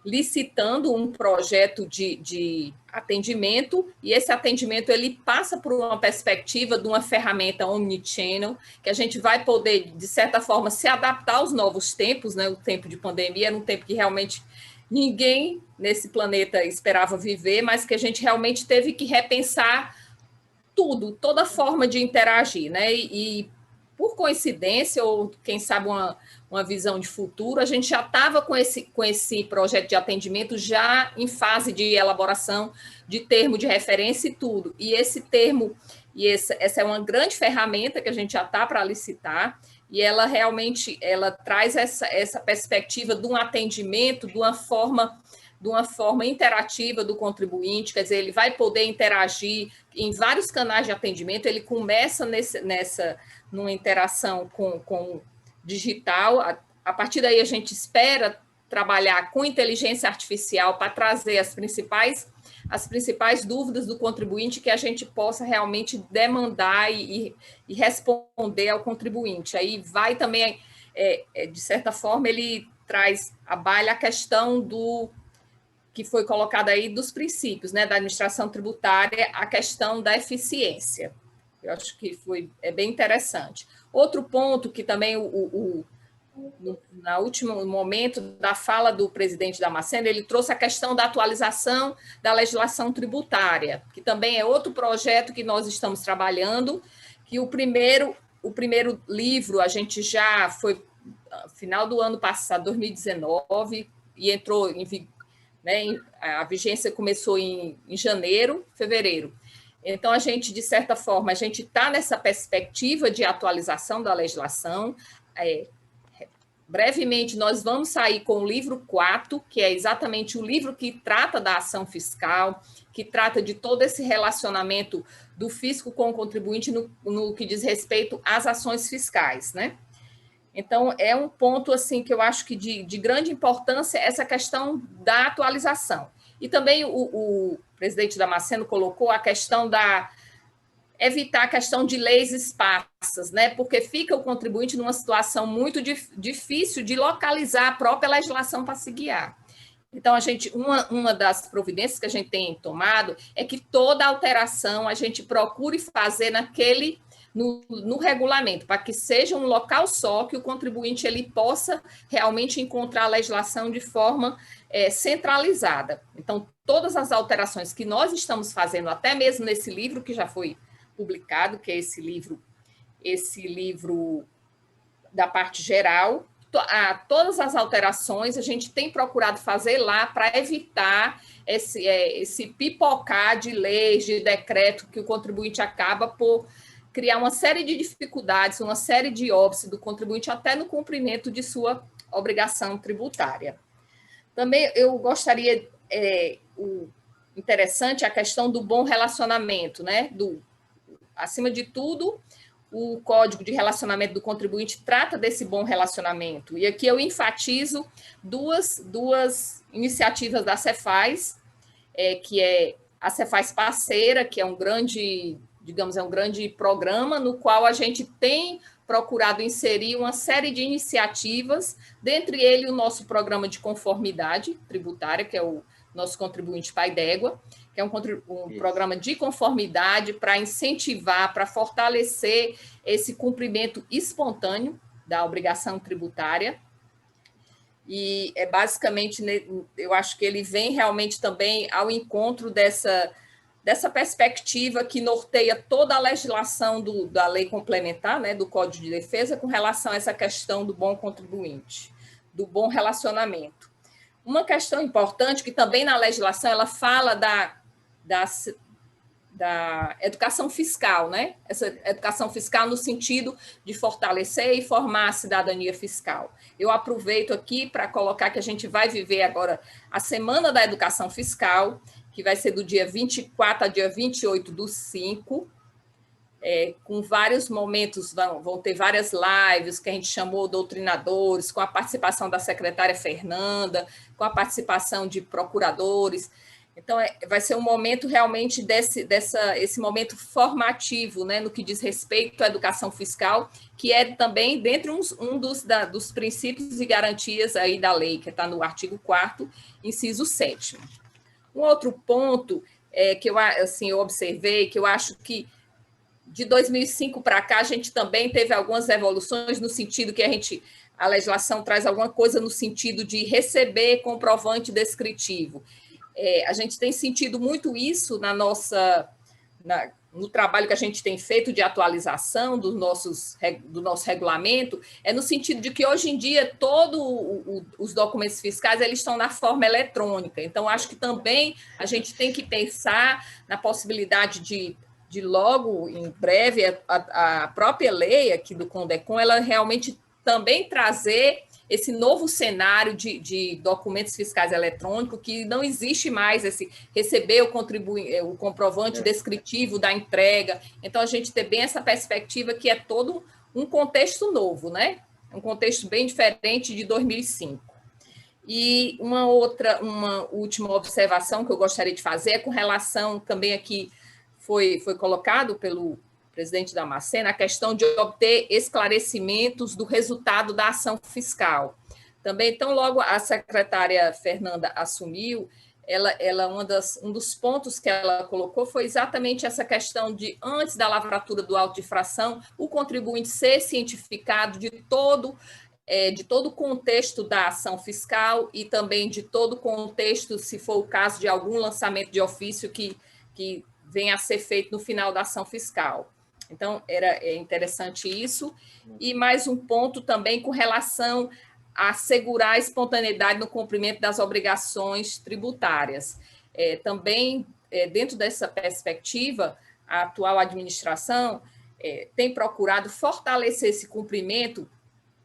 licitando um projeto de atendimento, e esse atendimento ele passa por uma perspectiva de uma ferramenta omnichannel, que a gente vai poder, de certa forma, se adaptar aos novos tempos, né? O tempo de pandemia era um tempo que realmente ninguém nesse planeta esperava viver, mas que a gente realmente teve que repensar tudo, toda forma de interagir, né? E por coincidência, ou quem sabe uma visão de futuro. A gente já estava com esse projeto de atendimento já em fase de elaboração de termo de referência e tudo. E esse termo, essa é uma grande ferramenta que a gente já está para licitar, e ela realmente traz essa perspectiva de um atendimento de uma forma interativa do contribuinte, quer dizer, ele vai poder interagir em vários canais de atendimento, ele começa numa interação com digital, a partir daí a gente espera trabalhar com inteligência artificial para trazer as principais dúvidas do contribuinte que a gente possa realmente demandar e responder ao contribuinte. Aí vai também, de certa forma, ele traz à baila a questão que foi colocada aí dos princípios, né, da administração tributária, a questão da eficiência. Eu acho que é bem interessante. Outro ponto que também no último momento da fala do presidente Damasceno, ele trouxe a questão da atualização da legislação tributária, que também é outro projeto que nós estamos trabalhando, que o primeiro livro a gente já foi no final do ano passado, 2019, e entrou em, né, a vigência começou em janeiro, fevereiro. Então, a gente, de certa forma, a gente está nessa perspectiva de atualização da legislação. Brevemente, nós vamos sair com o livro 4, que é exatamente o livro que trata da ação fiscal, que trata de todo esse relacionamento do fisco com o contribuinte no que diz respeito às ações fiscais, né? Então, é um ponto assim que eu acho que de grande importância essa questão da atualização. E também o presidente Damasceno colocou a questão evitar a questão de leis esparsas, né? Porque fica o contribuinte numa situação muito difícil de localizar a própria legislação para se guiar. Então, uma das providências que a gente tem tomado é que toda alteração a gente procure fazer no regulamento, para que seja um local só que o contribuinte ele possa realmente encontrar a legislação de forma centralizada. Então, todas as alterações que nós estamos fazendo, até mesmo nesse livro que já foi publicado, que é esse livro da parte geral, todas as alterações a gente tem procurado fazer lá para evitar esse pipocar de leis, de decreto, que o contribuinte acaba por criar uma série de dificuldades, uma série de óbices do contribuinte até no cumprimento de sua obrigação tributária. Também eu gostaria, interessante a questão do bom relacionamento, né? Acima de tudo, o Código de Relacionamento do Contribuinte trata desse bom relacionamento. E aqui eu enfatizo duas iniciativas da Cefaz, que é a Cefaz Parceira, que é um grande programa no qual a gente tem procurado inserir uma série de iniciativas, dentre ele o nosso programa de conformidade tributária, que é o nosso contribuinte Pai d'Égua, que é um programa de conformidade para incentivar, para fortalecer esse cumprimento espontâneo da obrigação tributária. E basicamente, eu acho que ele vem realmente também ao encontro dessa perspectiva que norteia toda a legislação da lei complementar, né, do Código de Defesa, com relação a essa questão do bom contribuinte, do bom relacionamento. Uma questão importante, que também na legislação ela fala da educação fiscal, né? Essa educação fiscal no sentido de fortalecer e formar a cidadania fiscal. Eu aproveito aqui para colocar que a gente vai viver agora a Semana da Educação Fiscal, que vai ser do dia 24 a dia 28/5, com vários momentos, vão ter várias lives que a gente chamou doutrinadores, com a participação da secretária Fernanda, com a participação de procuradores. Então, vai ser um momento realmente esse momento formativo, né, no que diz respeito à educação fiscal, que é também dentro dos princípios e garantias aí da lei, que está no artigo 4º, inciso 7º. Um outro ponto que eu observei, que eu acho que de 2005 para cá a gente também teve algumas evoluções no sentido que a legislação traz alguma coisa no sentido de receber comprovante descritivo. A gente tem sentido muito isso no trabalho que a gente tem feito de atualização do nosso regulamento, é no sentido de que hoje em dia os documentos fiscais eles estão na forma eletrônica. Então, acho que também a gente tem que pensar na possibilidade de logo, em breve, a própria lei aqui do CONDECOM, ela realmente também trazer esse novo cenário de documentos fiscais eletrônicos, que não existe mais esse receber o comprovante descritivo da entrega. Então, a gente tem bem essa perspectiva que é todo um contexto novo, né? Um contexto bem diferente de 2005. E uma última observação que eu gostaria de fazer é com relação também aqui, foi colocado pelo presidente Damasceno, a questão de obter esclarecimentos do resultado da ação fiscal. Também, então, logo a secretária Fernanda assumiu, um dos pontos que ela colocou foi exatamente essa questão de, antes da lavratura do auto de infração, o contribuinte ser cientificado de todo o contexto da ação fiscal e também de todo o contexto, se for o caso de algum lançamento de ofício que venha a ser feito no final da ação fiscal. Então, é interessante isso. E mais um ponto também com relação a assegurar a espontaneidade no cumprimento das obrigações tributárias. Também, dentro dessa perspectiva, a atual administração tem procurado fortalecer esse cumprimento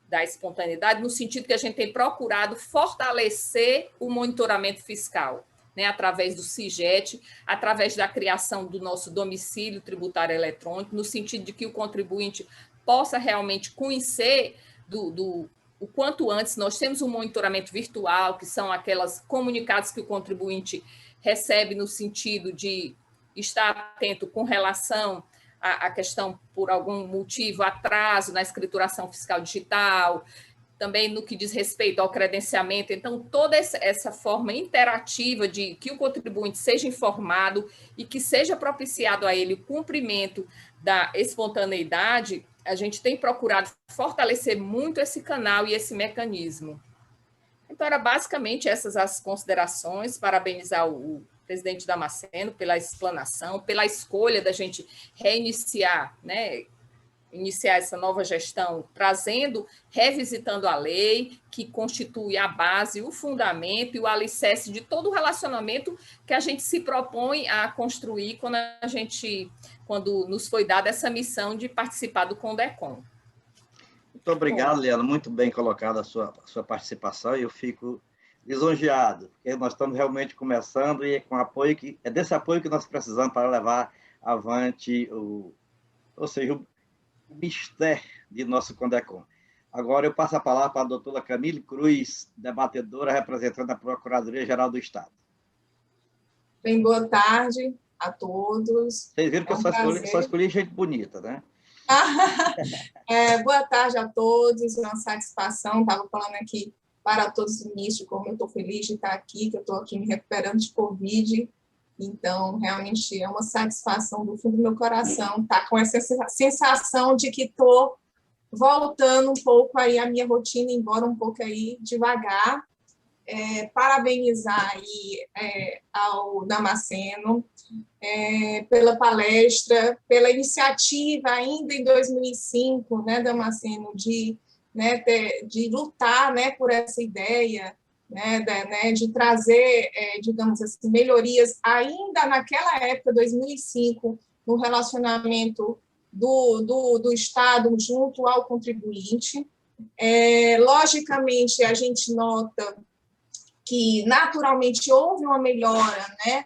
da espontaneidade, no sentido que a gente tem procurado fortalecer o monitoramento fiscal, né, através do CIGET, através da criação do nosso domicílio tributário eletrônico, no sentido de que o contribuinte possa realmente conhecer o quanto antes. Nós temos um monitoramento virtual, que são aquelas comunicados que o contribuinte recebe no sentido de estar atento com relação à questão, por algum motivo, atraso na escrituração fiscal digital, também no que diz respeito ao credenciamento. Então, toda essa forma interativa de que o contribuinte seja informado e que seja propiciado a ele o cumprimento da espontaneidade, a gente tem procurado fortalecer muito esse canal e esse mecanismo. Então, era basicamente essas as considerações, parabenizar o presidente Damasceno pela explanação, pela escolha da gente reiniciar, né, iniciar essa nova gestão, revisitando a lei, que constitui a base, o fundamento e o alicerce de todo o relacionamento que a gente se propõe a construir quando nos foi dada essa missão de participar do CONDECOM. Muito obrigado, Liana, muito bem colocada a sua participação, e eu fico lisonjeado, porque nós estamos realmente começando e é desse apoio que nós precisamos para levar avante o mistério de nosso CONDECOM. Agora eu passo a palavra para a doutora Camille Cruz, debatedora, representando a Procuradoria-Geral do Estado. Bem, boa tarde a todos. Vocês viram que eu só escolhi gente bonita, né? Boa tarde a todos, é uma satisfação. Estava falando aqui para todos no início, como eu estou feliz de estar aqui, que eu estou aqui me recuperando de Covid. Então, realmente é uma satisfação do fundo do meu coração estar com essa sensação de que estou voltando um pouco aí a minha rotina, embora um pouco aí devagar. Parabenizar aí ao Damasceno pela palestra, pela iniciativa ainda em 2005, né, Damasceno, de lutar, né, por essa ideia, de trazer, digamos assim, melhorias ainda naquela época, 2005, no relacionamento do Estado junto ao contribuinte. Logicamente, a gente nota que, naturalmente, houve uma melhora, né,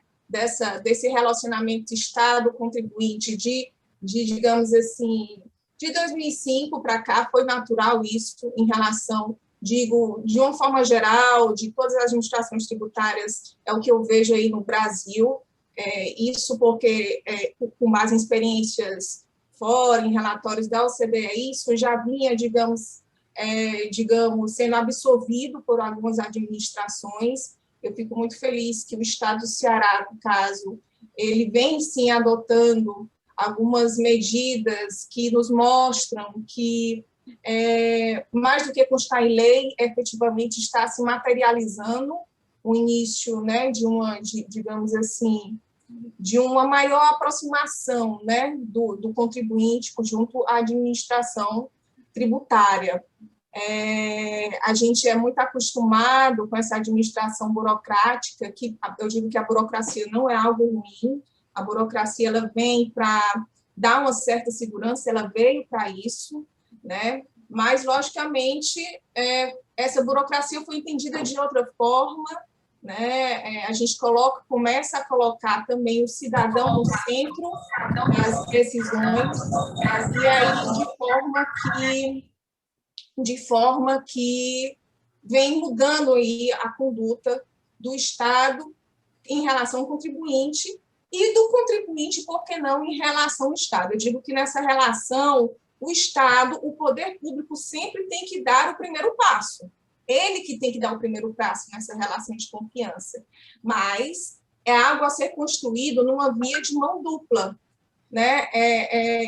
desse relacionamento Estado-contribuinte digamos assim, de 2005 para cá, foi natural isso em relação, digo, de uma forma geral, de todas as administrações tributárias, é o que eu vejo aí no Brasil, isso porque, com base em experiências fora, em relatórios da OCDE, isso já vinha, digamos, sendo absorvido por algumas administrações. Eu fico muito feliz que o Estado do Ceará, no caso, ele vem, sim, adotando algumas medidas que nos mostram que, mais do que constar em lei, efetivamente está se materializando o início, né, digamos assim, de uma maior aproximação, né, do contribuinte junto à administração tributária. A gente é muito acostumado com essa administração burocrática, que eu digo que a burocracia não é algo ruim, a burocracia ela vem para dar uma certa segurança, ela veio para isso, né? Mas, logicamente, essa burocracia foi entendida de outra forma, né? A gente começa a colocar também o cidadão no centro das decisões, e aí de forma que vem mudando aí a conduta do Estado em relação ao contribuinte e do contribuinte, por que não, em relação ao Estado. Eu digo que nessa relação, o Estado, o poder público sempre tem que dar o primeiro passo. Ele que tem que dar o primeiro passo nessa relação de confiança. Mas é algo a ser construído numa via de mão dupla, né?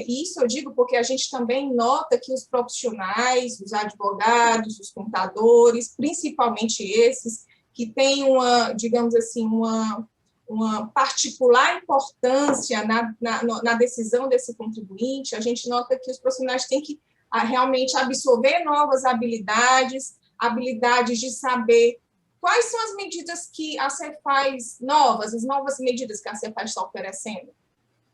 Isso eu digo porque a gente também nota que os profissionais, os advogados, os contadores, principalmente esses, que têm digamos assim, uma particular importância na decisão desse contribuinte, a gente nota que os profissionais têm que realmente absorver novas habilidades de saber quais são as medidas que a Cefaz as novas medidas que a Cefaz está oferecendo.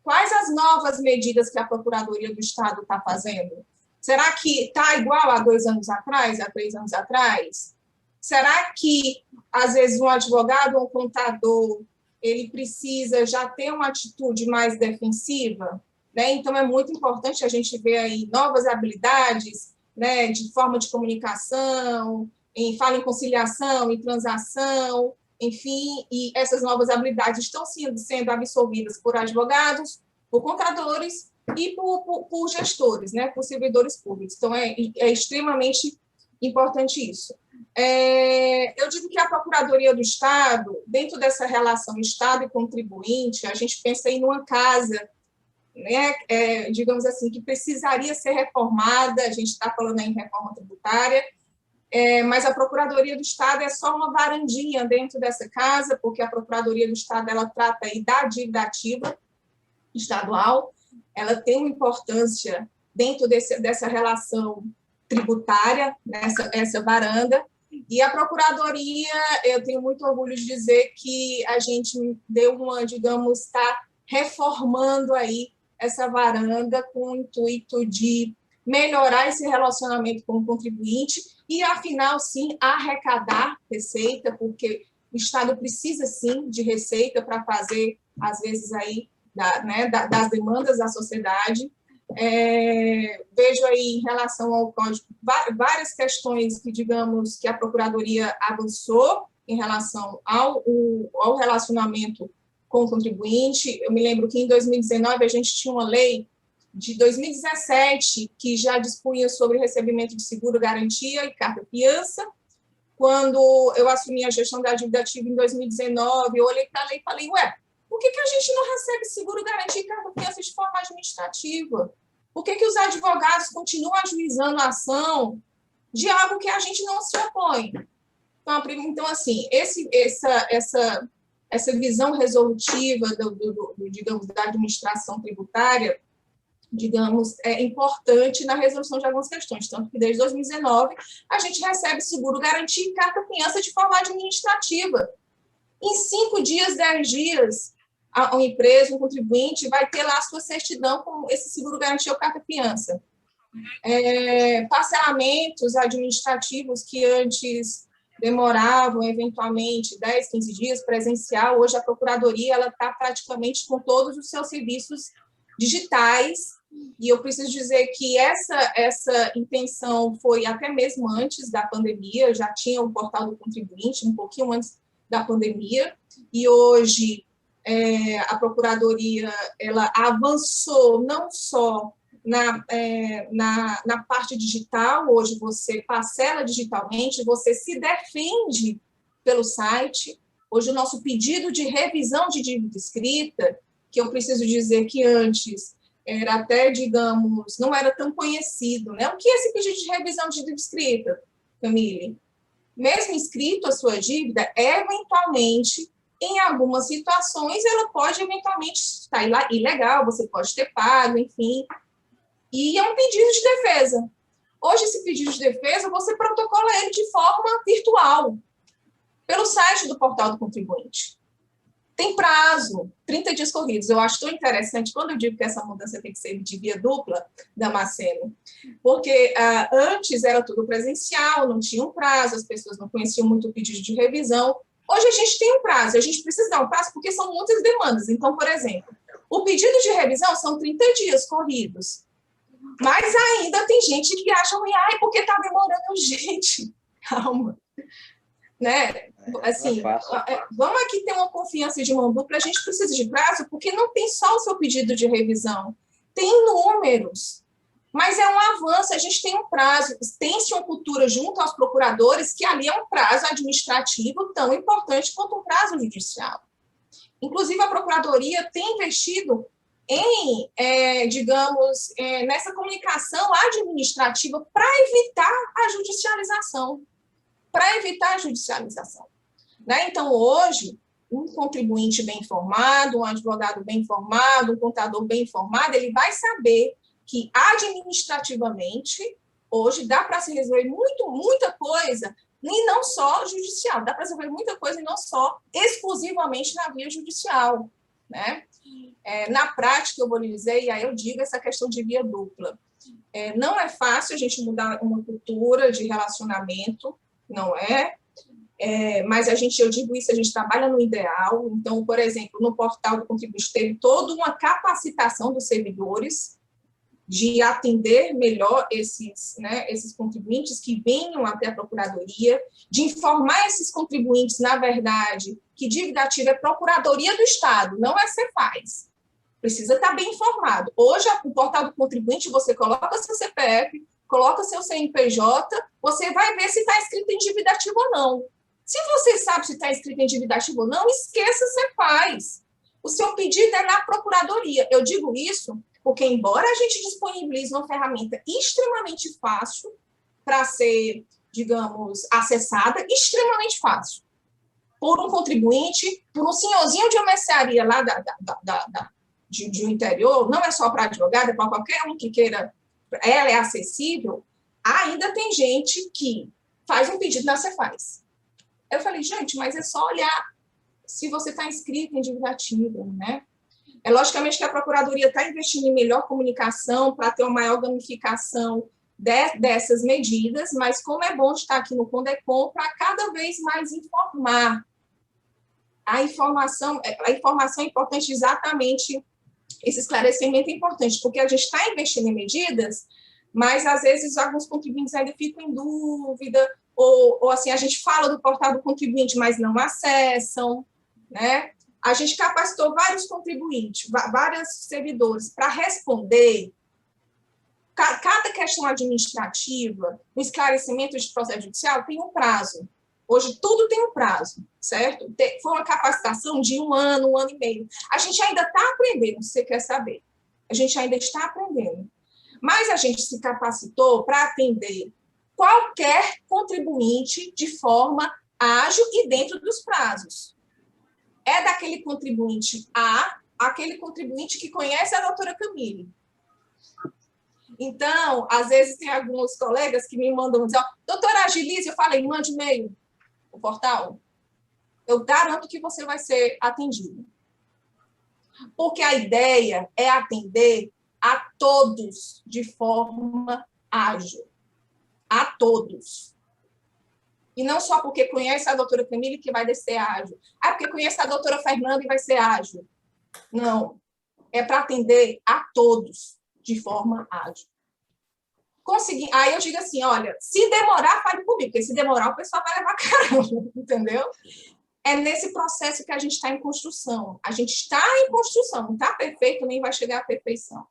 Quais as novas medidas que a Procuradoria do Estado está fazendo? Será que está igual a 2 anos atrás, a 3 anos atrás? Será que, às vezes, um advogado ou um contador ele precisa já ter uma atitude mais defensiva? Né? Então, é muito importante a gente ver aí novas habilidades, né, de forma de comunicação, fala em conciliação, em transação, enfim, e essas novas habilidades estão sendo absorvidas por advogados, por contadores e por gestores, né, por servidores públicos. Então, é extremamente importante isso. Eu digo que a Procuradoria do Estado, dentro dessa relação Estado e contribuinte, a gente pensa em uma casa, né, digamos assim, que precisaria ser reformada, a gente está falando em reforma tributária, mas a Procuradoria do Estado é só uma varandinha dentro dessa casa, porque a Procuradoria do Estado ela trata aí da dívida ativa estadual, ela tem uma importância dentro dessa relação tributária, essa varanda, e a Procuradoria, eu tenho muito orgulho de dizer que a gente deu digamos, está reformando aí essa varanda com o intuito de melhorar esse relacionamento com o contribuinte e, afinal, sim, arrecadar receita, porque o Estado precisa, sim, de receita para fazer, às vezes, aí, das demandas da sociedade. Vejo aí, em relação ao Código, várias questões que, digamos, que a Procuradoria avançou em relação ao relacionamento com o contribuinte. Eu me lembro que, em 2019, a gente tinha uma lei de 2017, que já dispunha sobre recebimento de seguro-garantia e carta-fiança. Quando eu assumi a gestão da dívida ativa em 2019, eu olhei para a lei e falei, por que a gente não recebe seguro-garantia e carta-fiança de forma administrativa? Por que os advogados continuam ajuizando a ação de algo que a gente não se opõe? Então assim, essa visão resolutiva digamos, da administração tributária, digamos, é importante na resolução de algumas questões, tanto que desde 2019 a gente recebe seguro-garantia e carta-fiança de forma administrativa. Em 5 dias, 10 dias, a empresa, o contribuinte, vai ter lá a sua certidão com esse seguro-garantia ou carta-fiança. Parcelamentos administrativos que antes demoravam, eventualmente, 10, 15 dias presencial, hoje a Procuradoria está praticamente com todos os seus serviços digitais, e eu preciso dizer que essa intenção foi até mesmo antes da pandemia, já tinha o portal do contribuinte, um pouquinho antes da pandemia, e hoje a Procuradoria ela avançou não só na parte digital, hoje você parcela digitalmente, você se defende pelo site. Hoje o nosso pedido de revisão de dívida escrita, que eu preciso dizer que antes era até, digamos, não era tão conhecido, né? O que é esse pedido de revisão de dívida escrita, Camille? Mesmo escrito a sua dívida, eventualmente em algumas situações, ela pode eventualmente estar ilegal, você pode ter pago, enfim. E é um pedido de defesa. Hoje, esse pedido de defesa, você protocola ele de forma virtual, pelo site do Portal do Contribuinte. Tem prazo, 30 dias corridos. Eu acho tão interessante quando eu digo que essa mudança tem que ser de via dupla, Damasceno, porque antes era tudo presencial, não tinha um prazo, as pessoas não conheciam muito o pedido de revisão. Hoje a gente tem um prazo, a gente precisa dar um prazo porque são muitas demandas. Então, por exemplo, o pedido de revisão são 30 dias corridos, mas ainda tem gente que acha ruim, porque está demorando, gente, calma. Né? Assim, vamos aqui ter uma confiança de mão dupla, a gente precisa de prazo, porque não tem só o seu pedido de revisão, tem números, mas é um avanço, a gente tem um prazo, tem-se uma cultura junto aos procuradores que ali é um prazo administrativo tão importante quanto um prazo judicial. Inclusive, a Procuradoria tem investido em, digamos, nessa comunicação administrativa para evitar a judicialização. Né? Então, hoje, um contribuinte bem informado, um advogado bem informado, um contador bem informado, ele vai saber que, administrativamente, hoje dá para se resolver muita coisa, e não só judicial, dá para se resolver muita coisa e não só exclusivamente na via judicial. Né? Na prática, eu vou lhe dizer, e aí eu digo essa questão de via dupla. Não é fácil a gente mudar uma cultura de relacionamento, não é? Mas eu digo isso, a gente trabalha no ideal. Então, por exemplo, no Portal do Contribuinte teve toda uma capacitação dos servidores de atender melhor esses contribuintes que venham até a Procuradoria, de informar esses contribuintes, na verdade, que dívida ativa é Procuradoria do Estado, não é Cefaz. Precisa estar bem informado. Hoje, o Portal do Contribuinte, você coloca seu CPF, coloca seu CNPJ, você vai ver se está escrito em dívida ativa ou não. Se você sabe se está escrito em dívida ativa ou não, esqueça, você faz. O seu pedido é na Procuradoria. Eu digo isso porque, embora a gente disponibilize uma ferramenta extremamente fácil para ser, digamos, acessada, extremamente fácil, por um contribuinte, por um senhorzinho de uma mercearia lá de um interior, não é só para advogado, é para qualquer um que queira, ela é acessível, ainda tem gente que faz um pedido na Cefaz. Eu falei, gente, mas é só olhar se você está inscrito em dívida ativa, né? Logicamente que a Procuradoria está investindo em melhor comunicação para ter uma maior gamificação dessas medidas, mas como é bom estar aqui no Condecom para cada vez mais informar. A informação é importante, exatamente, esse esclarecimento é importante, porque a gente está investindo em medidas, mas às vezes alguns contribuintes ainda ficam em dúvida, ou assim, a gente fala do Portal do Contribuinte, mas não acessam, né? A gente capacitou vários contribuintes, vários servidores para responder cada questão administrativa, o esclarecimento de processo judicial tem um prazo. Hoje tudo tem um prazo, certo? Foi uma capacitação de um ano e meio. A gente ainda está aprendendo, se você quer saber. A gente ainda está aprendendo. Mas a gente se capacitou para atender qualquer contribuinte de forma ágil e dentro dos prazos. É daquele contribuinte aquele contribuinte que conhece a doutora Camille. Então, às vezes tem alguns colegas que me mandam dizer, doutora Agilize, eu falei, mande e-mail, o portal, eu garanto que você vai ser atendido. Porque a ideia é atender a todos de forma ágil. A todos. E não só porque conhece a doutora Camille que vai ser ágil. Porque conhece a doutora Fernanda e vai ser ágil. Não. É para atender a todos de forma ágil. Aí eu digo assim, olha, se demorar, fale comigo, porque se demorar, o pessoal vai levar caramba, entendeu? É nesse processo que a gente está em construção. A gente está em construção, não está perfeito, nem vai chegar à perfeição.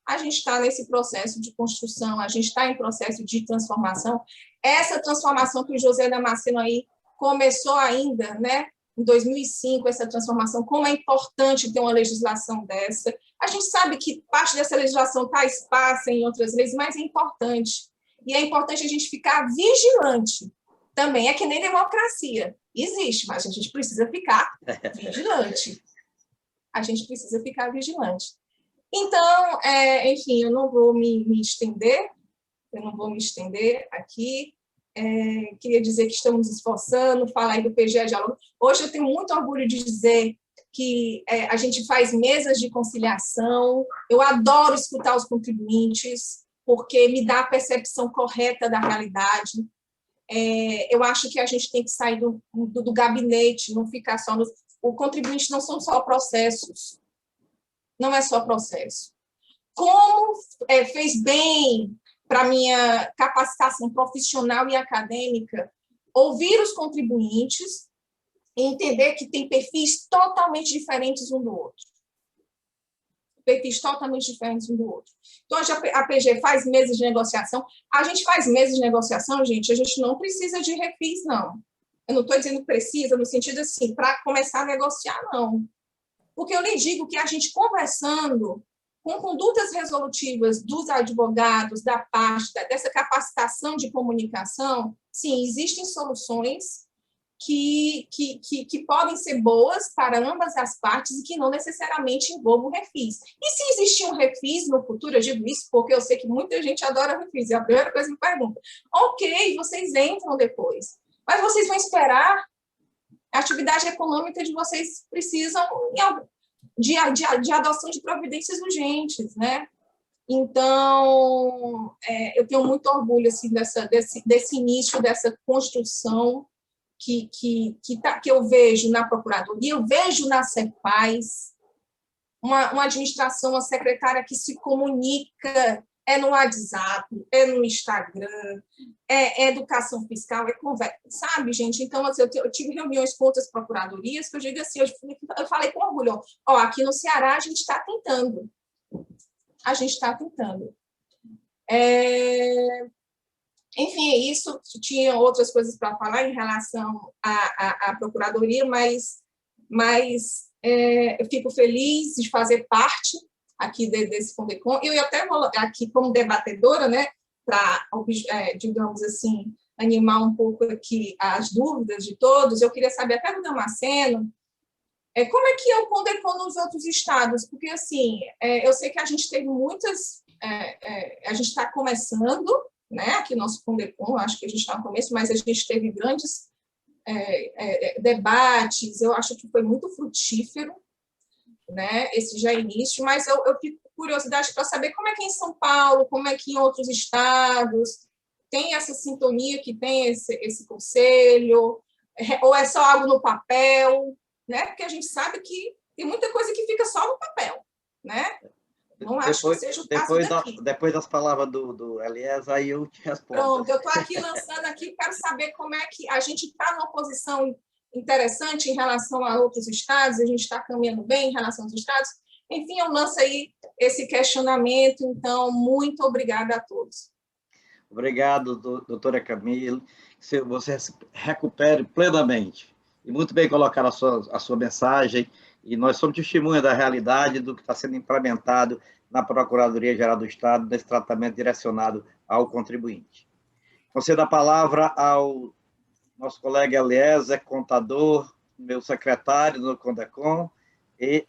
A gente está nesse processo de construção, a gente está em processo de transformação. Essa transformação que o José Damasceno aí começou ainda, né, em 2005, essa transformação, como é importante ter uma legislação dessa. A gente sabe que parte dessa legislação está esparsa em outras leis, mas é importante. E é importante a gente ficar vigilante também. É que nem democracia. Existe, mas a gente precisa ficar vigilante. A gente precisa ficar vigilante. Então, enfim, eu não vou me estender, aqui. Queria dizer que estamos esforçando, falar aí do PGE Diálogo. Hoje eu tenho muito orgulho de dizer que a gente faz mesas de conciliação. Eu adoro escutar os contribuintes, porque me dá a percepção correta da realidade. Eu acho que a gente tem que sair do gabinete, não ficar só nos... O contribuinte não são só processos, não é só processo. Como fez bem para a minha capacitação profissional e acadêmica, ouvir os contribuintes e entender que tem perfis totalmente diferentes um do outro. Perfis totalmente diferentes um do outro. Então, a PG faz mesas de negociação. A gente faz mesas de negociação, gente, a gente não precisa de refis, não. Eu não estou dizendo que precisa, no sentido assim, para começar a negociar, não. Porque eu lhe digo que a gente conversando com condutas resolutivas dos advogados, da parte, dessa capacitação de comunicação, sim, existem soluções que podem ser boas para ambas as partes e que não necessariamente envolvam refis. E se existir um refis no futuro, eu digo isso porque eu sei que muita gente adora refis, é a primeira coisa que me pergunta. Ok, vocês entram depois, mas vocês vão esperar, a atividade econômica de vocês precisam de adoção de providências urgentes, né? Então, eu tenho muito orgulho assim, desse início, dessa construção que eu vejo na Procuradoria, eu vejo na CEPAS, uma administração, uma secretária que se comunica, no WhatsApp, no Instagram, educação fiscal, conversa, sabe, gente? Então, assim, eu tive reuniões com outras procuradorias que eu digo assim, eu falei com orgulho, aqui no Ceará a gente está tentando. A gente está tentando. Enfim, é isso. Tinha outras coisas para falar em relação à Procuradoria, mas eu fico feliz de fazer parte aqui desse Fundecom. Eu até vou aqui como debatedora, né, para, digamos assim, animar um pouco aqui as dúvidas de todos. Eu queria saber até do Damasceno, como é que é o Fundecom nos outros estados? Porque, assim, eu sei que a gente teve muitas... a gente está começando, né, aqui nosso Fundecom, acho que a gente está no começo, mas a gente teve grandes debates, eu acho que foi muito frutífero, né, esse já início, mas eu fico com curiosidade para saber como é que em São Paulo, como é que em outros estados tem essa sintonia que tem esse conselho, ou é só algo no papel, né? Porque a gente sabe que tem muita coisa que fica só no papel, né? Não acho que seja o caso daqui. Depois das palavras do Eliezer, aí eu te respondo. Pronto, eu estou aqui lançando aqui, quero saber como é que a gente está numa posição interessante em relação a outros estados, a gente está caminhando bem em relação aos estados. Enfim, eu lanço aí esse questionamento, então, muito obrigada a todos. Obrigado, doutora Camille, que você se recupere plenamente. E muito bem colocar a sua mensagem, e nós somos testemunha da realidade do que está sendo implementado na Procuradoria-Geral do Estado, nesse tratamento direcionado ao contribuinte. Concedo a palavra ao nosso colega Eliezer, contador, meu secretário no CONDECOM e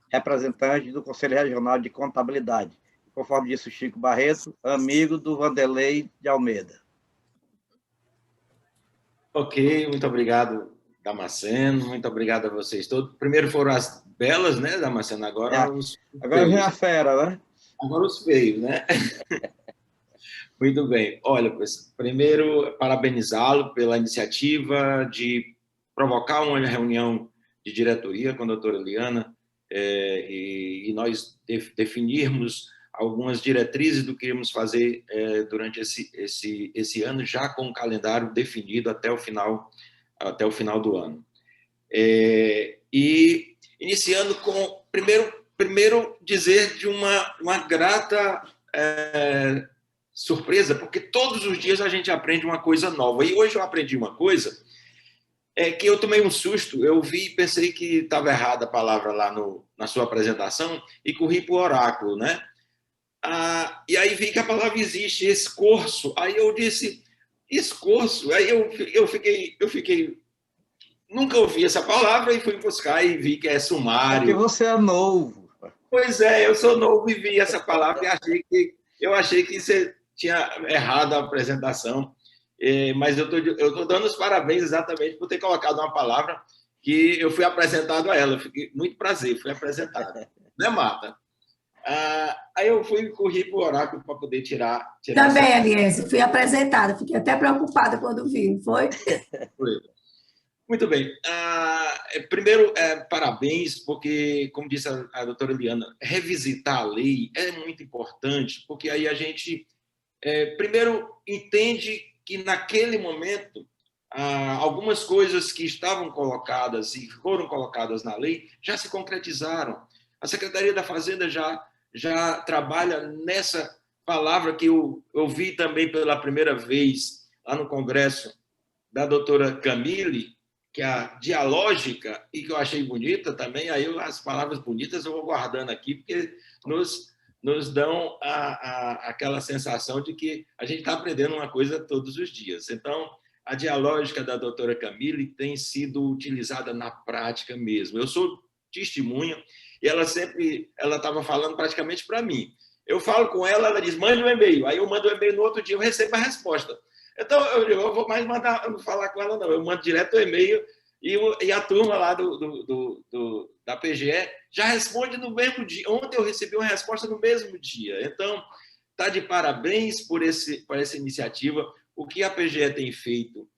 representante do Conselho Regional de Contabilidade. Conforme disse o Chico Barreto, amigo do Vanderlei de Almeida. Ok, muito obrigado, Damasceno, muito obrigado a vocês todos. Primeiro foram as belas, né, Damasceno? Agora vem a fera, né? Agora os feios, né? Muito bem. Olha, primeiro, parabenizá-lo pela iniciativa de provocar uma reunião de diretoria com a doutora Eliana e nós definirmos algumas diretrizes do que iremos fazer durante esse ano, já com o calendário definido até o final do ano. E iniciando com, primeiro dizer de uma grata surpresa, porque todos os dias a gente aprende uma coisa nova. E hoje eu aprendi uma coisa que eu tomei um susto, eu vi e pensei que estava errada a palavra lá na sua apresentação e corri para o oráculo, né? E aí vi que a palavra existe, escorço. Aí eu disse, escorço? Aí eu fiquei nunca ouvi essa palavra e fui buscar e vi que é Porque sumário. você é novo. Pois é, eu sou novo e vi essa palavra e eu achei que você tinha errado a apresentação, mas eu estou dando os parabéns exatamente por ter colocado uma palavra que eu fui apresentado a ela. Eu fiquei muito prazer, fui apresentado. Né, Marta? Aí eu corri para o oráculo para poder tirar Também, Aliense, fui apresentada. Fiquei até preocupada quando vi, não foi? Foi. Muito bem. Primeiro, parabéns, porque, como disse a doutora Eliana, revisitar a lei é muito importante, porque aí a gente, primeiro, entende que, naquele momento, algumas coisas que estavam colocadas e foram colocadas na lei já se concretizaram. A Secretaria da Fazenda já trabalha nessa palavra que eu ouvi também pela primeira vez lá no Congresso da doutora Camille, que é a dialógica, e que eu achei bonita também. Aí as palavras bonitas eu vou guardando aqui, porque nos dão aquela sensação de que a gente está aprendendo uma coisa todos os dias. Então, a dialógica da doutora Camille tem sido utilizada na prática mesmo. Eu sou testemunha, e ela estava falando praticamente para mim. Eu falo com ela, ela diz, mande um e-mail. Aí eu mando um e-mail, no outro dia eu recebo a resposta. Então, eu digo, eu vou mais não falar com ela, não. Eu mando direto o e-mail e a turma lá da PGE já responde no mesmo dia. Ontem eu recebi uma resposta no mesmo dia. Então, está de parabéns por essa iniciativa. O que a PGE tem feito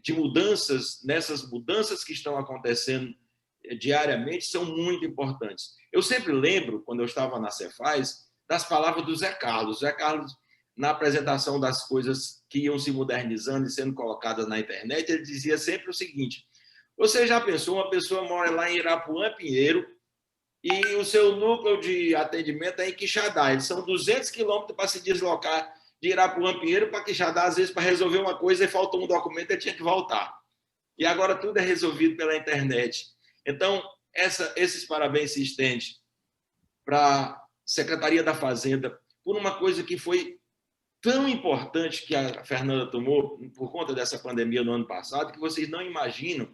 de mudanças, nessas mudanças que estão acontecendo diariamente, são muito importantes. Eu sempre lembro, quando eu estava na Cefaz, das palavras do Zé Carlos. Zé Carlos, na apresentação das coisas que iam se modernizando e sendo colocadas na internet, ele dizia sempre o seguinte: você já pensou, uma pessoa mora lá em Irapuã, Pinheiro, e o seu núcleo de atendimento é em Quixadá. Eles são 200 quilômetros para se deslocar de Irapuã, Pinheiro para Quixadá, às vezes para resolver uma coisa e faltou um documento, ele tinha que voltar. E agora tudo é resolvido pela internet. Então, esses parabéns se estendem para a Secretaria da Fazenda por uma coisa que foi tão importante que a Fernanda tomou por conta dessa pandemia no ano passado, que vocês não imaginam,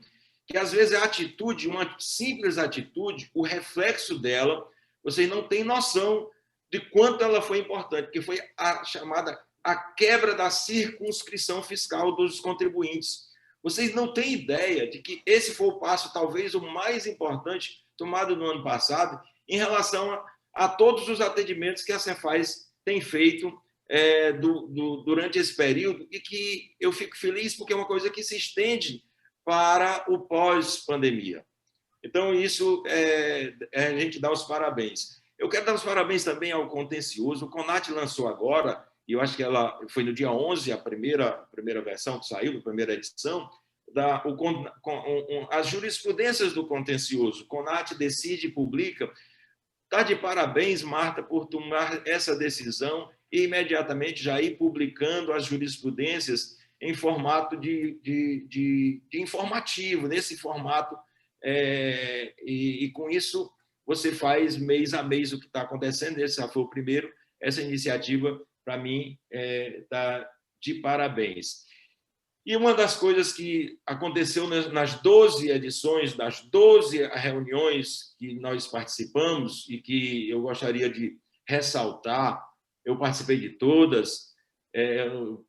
que às vezes a atitude, uma simples atitude, o reflexo dela, vocês não têm noção de quanto ela foi importante, que foi a quebra da circunscrição fiscal dos contribuintes. Vocês não têm ideia de que esse foi o passo, talvez, o mais importante tomado no ano passado em relação a todos os atendimentos que a Cefaz tem feito durante esse período, e que eu fico feliz porque é uma coisa que se estende para o pós-pandemia. Então, isso a gente dá os parabéns. Eu quero dar os parabéns também ao Contencioso. O CONAT lançou agora, e eu acho que ela foi no dia 11, a primeira versão que saiu, a primeira edição, as jurisprudências do Contencioso. O CONAT decide e publica. Está de parabéns, Marta, por tomar essa decisão e imediatamente já ir publicando as jurisprudências em formato de informativo, nesse formato, e com isso você faz mês a mês o que está acontecendo. Esse já foi o primeiro. Essa iniciativa, para mim, está de parabéns. E uma das coisas que aconteceu nas 12 edições, das 12 reuniões que nós participamos e que eu gostaria de ressaltar, eu participei de todas,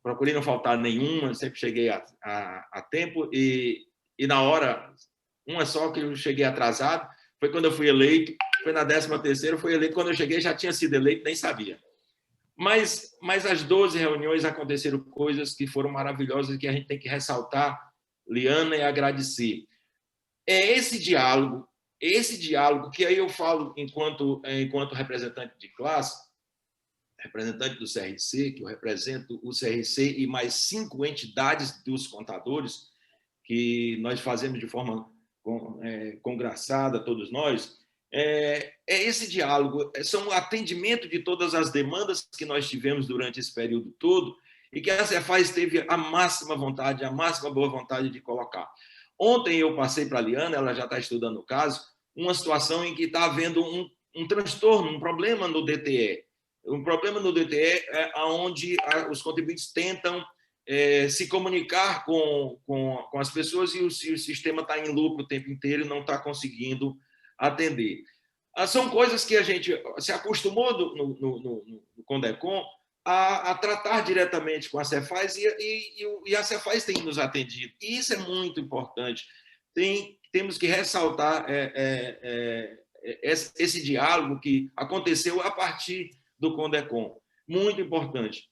procurei não faltar nenhuma, sempre cheguei a tempo, e na hora, uma só que eu cheguei atrasado, foi quando eu fui eleito, foi na 13ª, eu fui eleito, quando eu cheguei já tinha sido eleito, nem sabia. Mas as 12 reuniões aconteceram coisas que foram maravilhosas e que a gente tem que ressaltar, Liana, e agradecer. É esse diálogo que aí eu falo enquanto representante de classe, representante do CRC, que eu represento o CRC e mais 5 entidades dos contadores, que nós fazemos de forma congraçada, todos nós. Esse diálogo, são o atendimento de todas as demandas que nós tivemos durante esse período todo e que a Cefaz teve a máxima vontade, a máxima boa vontade de colocar. Ontem eu passei para a Liana, ela já está estudando o caso, uma situação em que está havendo um transtorno, um problema no DTE. Um problema no DTE é onde os contribuintes tentam se comunicar com as pessoas e o sistema está em loop o tempo inteiro e não está conseguindo atender. São coisas que a gente se acostumou no CONDECOM a tratar diretamente com a Cefaz e a Cefaz tem nos atendido. E isso é muito importante. Temos que ressaltar esse diálogo que aconteceu a partir do CONDECOM. Muito importante.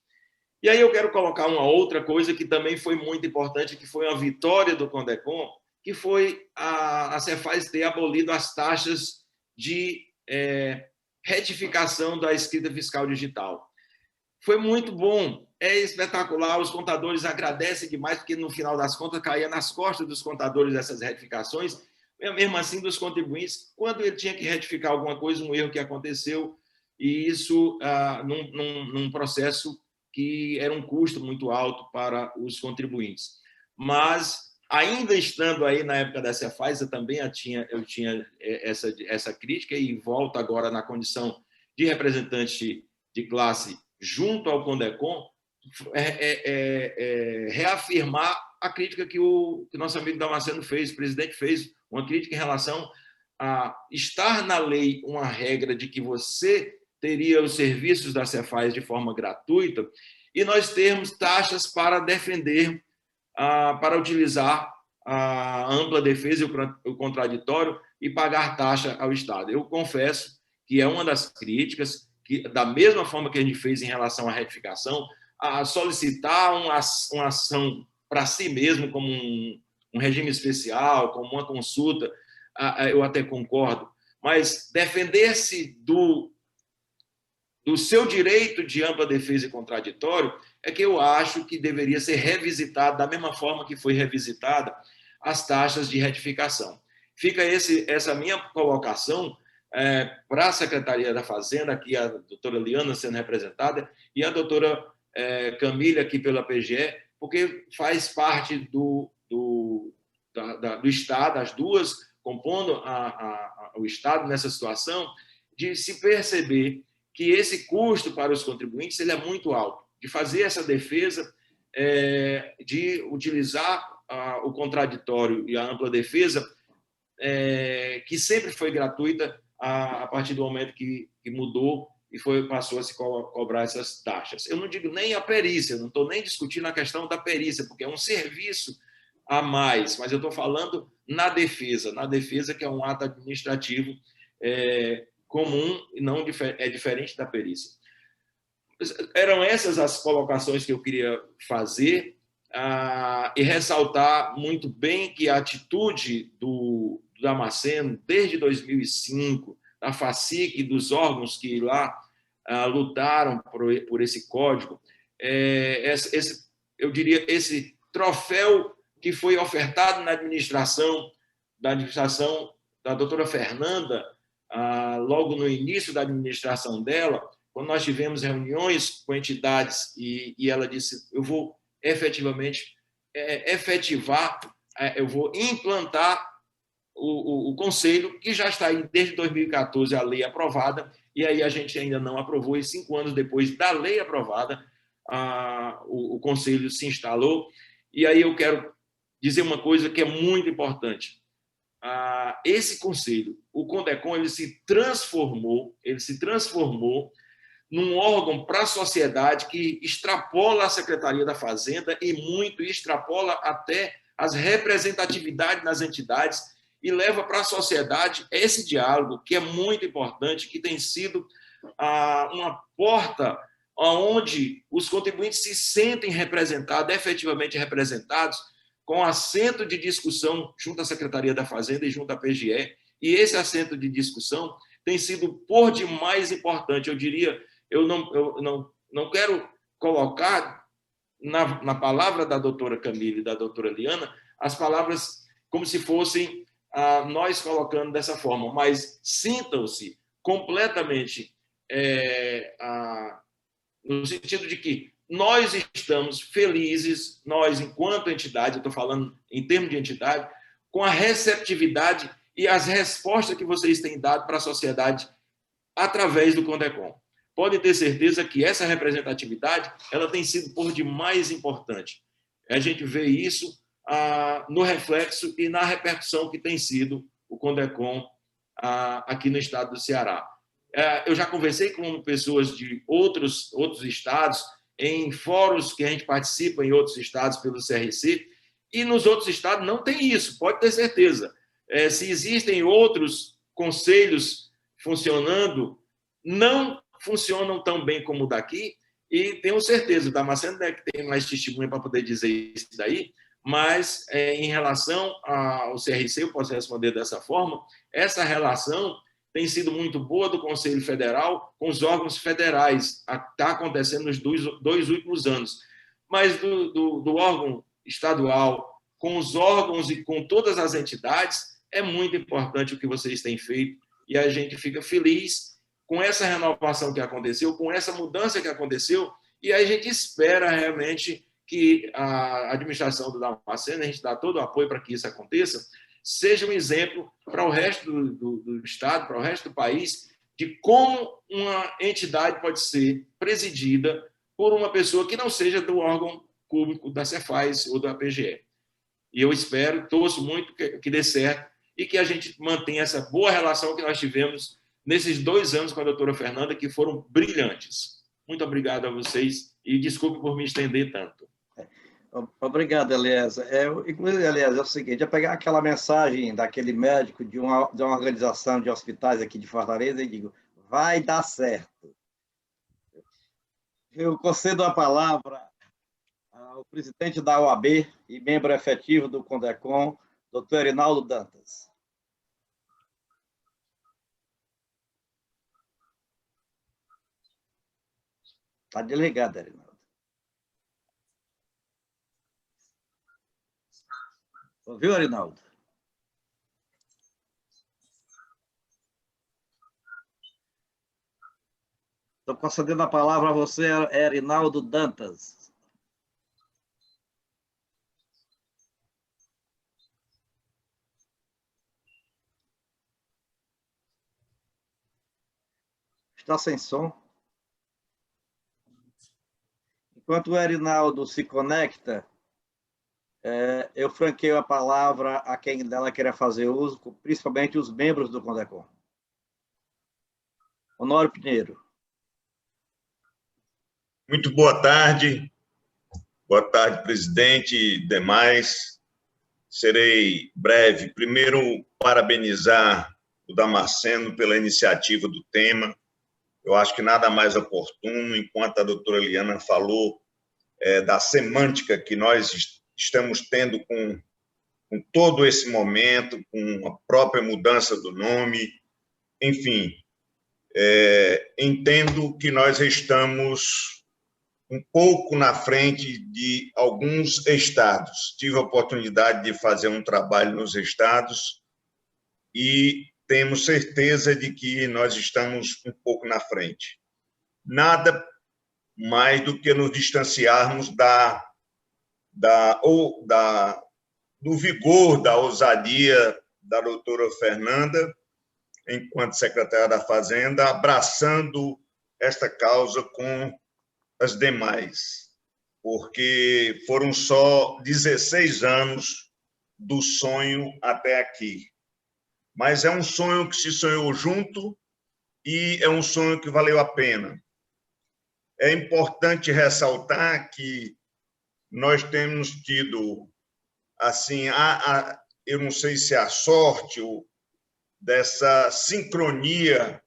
E aí eu quero colocar uma outra coisa que também foi muito importante, que foi uma vitória do CONDECOM, que foi a Cefaz ter abolido as taxas de retificação da escrita fiscal digital. Foi muito bom, é espetacular, os contadores agradecem demais, porque no final das contas caía nas costas dos contadores essas retificações, mesmo assim dos contribuintes, quando ele tinha que retificar alguma coisa, um erro que aconteceu, e isso num processo que era um custo muito alto para os contribuintes. Mas, ainda estando aí na época da Cefaz, eu tinha essa crítica e volto agora na condição de representante de classe junto ao CONDECOM, reafirmar a crítica que o nosso amigo Damasceno fez, o presidente fez, uma crítica em relação a estar na lei uma regra de que você teria os serviços da Cefaz de forma gratuita e nós termos taxas para defender, para utilizar a ampla defesa e o contraditório e pagar taxa ao Estado. Eu confesso que é uma das críticas, que, da mesma forma que a gente fez em relação à retificação, a solicitar uma ação para si mesmo, como um regime especial, como uma consulta, eu até concordo, mas defender-se do seu direito de ampla defesa e contraditório é que eu acho que deveria ser revisitado da mesma forma que foi revisitada as taxas de retificação. Fica essa minha colocação para a Secretaria da Fazenda, aqui a doutora Liana sendo representada, e a doutora Camille aqui pela PGE, porque faz parte do Estado, as duas compondo o Estado nessa situação, de se perceber que esse custo para os contribuintes ele é muito alto, de fazer essa defesa, de utilizar o contraditório e a ampla defesa, que sempre foi gratuita a partir do momento que mudou e passou a se cobrar essas taxas. Eu não digo nem a perícia, não estou nem discutindo a questão da perícia, porque é um serviço a mais, mas eu estou falando na defesa que é um ato administrativo comum e não é diferente da perícia. Eram essas as colocações que eu queria fazer e ressaltar muito bem que a atitude do Damasceno, desde 2005, da FACIC e dos órgãos que lá lutaram por esse código, eu diria, esse troféu que foi ofertado na administração da doutora Fernanda, logo no início da administração dela, quando nós tivemos reuniões com entidades e ela disse, eu vou efetivamente eu vou implantar o Conselho, que já está aí desde 2014 a lei aprovada, e aí a gente ainda não aprovou, e 5 anos depois da lei aprovada, o Conselho se instalou. E aí eu quero dizer uma coisa que é muito importante. Esse Conselho, o CONDECOM, ele se transformou num órgão para a sociedade que extrapola a Secretaria da Fazenda e muito extrapola até as representatividades nas entidades e leva para a sociedade esse diálogo que é muito importante, que tem sido uma porta onde os contribuintes se sentem representados, efetivamente representados, com assento de discussão junto à Secretaria da Fazenda e junto à PGE, e esse assento de discussão tem sido por demais importante. Eu diria, eu não quero colocar na palavra da doutora Camille e da doutora Liana as palavras como se fossem nós colocando dessa forma, mas sintam-se completamente no sentido de que nós estamos felizes, nós, enquanto entidade, eu estou falando em termos de entidade, com a receptividade e as respostas que vocês têm dado para a sociedade através do CONDECOM. Podem ter certeza que essa representatividade ela tem sido por demais importante. A gente vê isso no reflexo e na repercussão que tem sido o CONDECOM aqui no estado do Ceará. Eu já conversei com pessoas de outros estados, em fóruns que a gente participa em outros estados pelo CRC, e nos outros estados não tem isso, pode ter certeza. Se existem outros conselhos funcionando, não funcionam tão bem como o daqui, e tenho certeza, o Damasceno é que tem mais testemunha para poder dizer isso daí, mas em relação ao CRC, eu posso responder dessa forma, essa relação tem sido muito boa do Conselho Federal com os órgãos federais, está acontecendo nos dois últimos anos, mas do órgão estadual, com os órgãos e com todas as entidades, é muito importante o que vocês têm feito, e a gente fica feliz com essa renovação que aconteceu, com essa mudança que aconteceu, e a gente espera realmente que a administração do Damasceno, a gente dá todo o apoio para que isso aconteça, seja um exemplo para o resto do Estado, para o resto do país, de como uma entidade pode ser presidida por uma pessoa que não seja do órgão público da Cefaz ou da PGE. E eu espero, torço muito que dê certo e que a gente mantenha essa boa relação que nós tivemos nesses 2 anos com a doutora Fernanda, que foram brilhantes. Muito obrigado a vocês e desculpe por me estender tanto. Obrigado, Eliezer. Inclusive, Eliezer, é o seguinte, eu pegar aquela mensagem daquele médico de uma organização de hospitais aqui de Fortaleza e digo, vai dar certo. Eu concedo a palavra ao presidente da OAB e membro efetivo do CONDECOM, doutor Erinaldo Dantas. Está desligado, Erinaldo. Ouviu, Erinaldo? Estou concedendo a palavra a você, Erinaldo Dantas. Está sem som. Enquanto o Erinaldo se conecta, eu franqueio a palavra a quem dela queira fazer uso, principalmente os membros do CONDECOM. Honório Pinheiro. Muito boa tarde, presidente e demais. Serei breve. Primeiro, parabenizar o Damasceno pela iniciativa do tema. Eu acho que nada mais oportuno, enquanto a doutora Eliana falou da semântica que nós estamos tendo com todo esse momento, com a própria mudança do nome, enfim, entendo que nós estamos um pouco na frente de alguns estados. Tive a oportunidade de fazer um trabalho nos estados e temos certeza de que nós estamos um pouco na frente. Nada mais do que nos distanciarmos do vigor, da ousadia da doutora Fernanda, enquanto secretária da Fazenda, abraçando esta causa com as demais, porque foram só 16 anos do sonho até aqui. Mas é um sonho que se sonhou junto e é um sonho que valeu a pena. É importante ressaltar que nós temos tido, assim, eu não sei se é a sorte ou dessa sincronia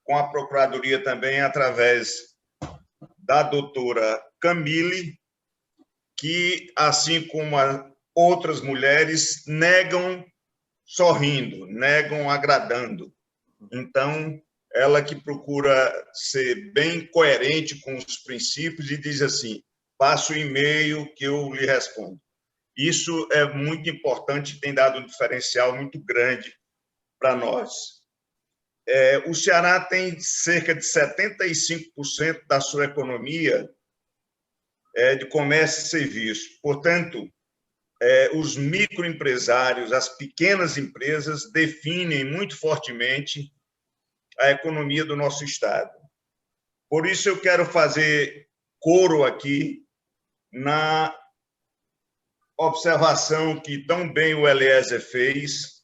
com a Procuradoria também, através da doutora Camille, que, assim como outras mulheres, negam sorrindo, negam agradando. Então, ela que procura ser bem coerente com os princípios e diz assim, passa o e-mail que eu lhe respondo. Isso é muito importante, tem dado um diferencial muito grande para nós. O Ceará tem cerca de 75% da sua economia de comércio e serviço. Portanto, os microempresários, as pequenas empresas definem muito fortemente a economia do nosso estado. Por isso, eu quero fazer coro aqui observação que tão bem o Eliezer fez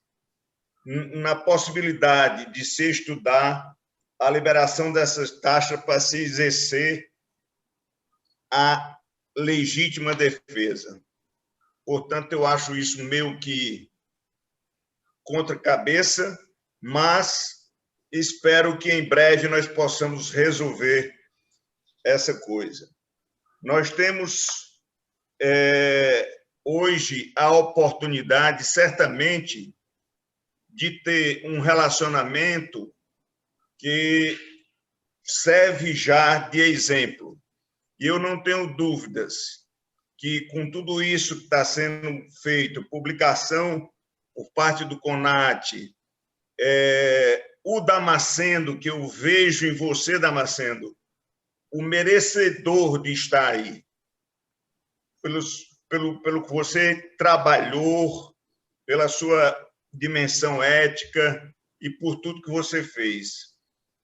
na possibilidade de se estudar a liberação dessas taxas para se exercer a legítima defesa. Portanto, eu acho isso meio que contra a cabeça, mas espero que em breve nós possamos resolver essa coisa. Nós temos hoje a oportunidade, certamente, de ter um relacionamento que serve já de exemplo. E eu não tenho dúvidas que, com tudo isso que está sendo feito, publicação por parte do CONAT, o Damasceno, que eu vejo em você, Damasceno, o merecedor de estar aí, pelo que você trabalhou, pela sua dimensão ética e por tudo que você fez.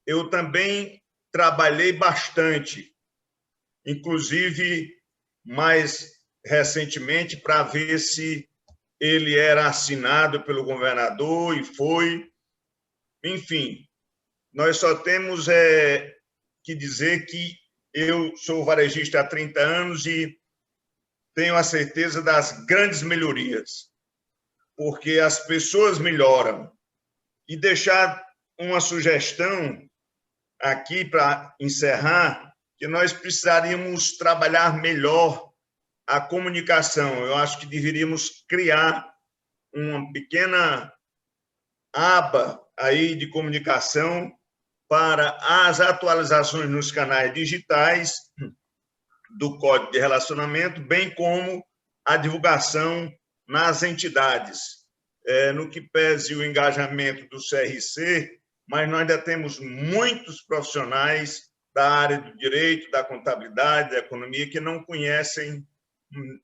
Eu também trabalhei bastante, inclusive mais recentemente, para ver se ele era assinado pelo governador, e foi. Enfim, nós só temos que dizer que eu sou varejista há 30 anos e tenho a certeza das grandes melhorias, porque as pessoas melhoram. E deixar uma sugestão aqui para encerrar, que nós precisaríamos trabalhar melhor a comunicação. Eu acho que deveríamos criar uma pequena aba aí de comunicação para as atualizações nos canais digitais do Código de Relacionamento, bem como a divulgação nas entidades. No que pese o engajamento do CRC, mas nós ainda temos muitos profissionais da área do direito, da contabilidade, da economia, que não conhecem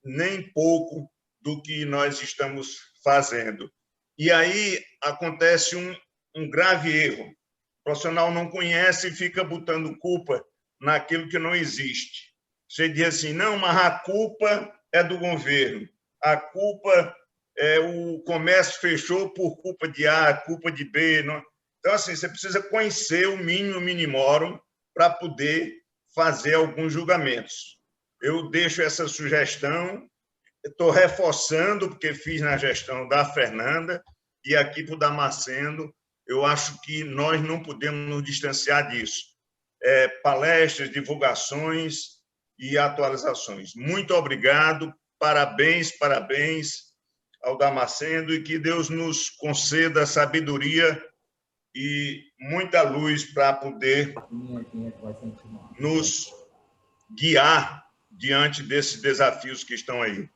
nem pouco do que nós estamos fazendo. E aí acontece um grave erro. O profissional não conhece e fica botando culpa naquilo que não existe. Você diz assim, não, mas a culpa é do governo, a culpa o comércio fechou por culpa de A, culpa de B. Não? Então, assim, você precisa conhecer o mínimo minimorum para poder fazer alguns julgamentos. Eu deixo essa sugestão, estou reforçando, porque fiz na gestão da Fernanda, e aqui para o Damasceno, eu acho que nós não podemos nos distanciar disso. Palestras, divulgações e atualizações. Muito obrigado, parabéns ao Damasceno, e que Deus nos conceda sabedoria e muita luz para poder nos guiar diante desses desafios que estão aí.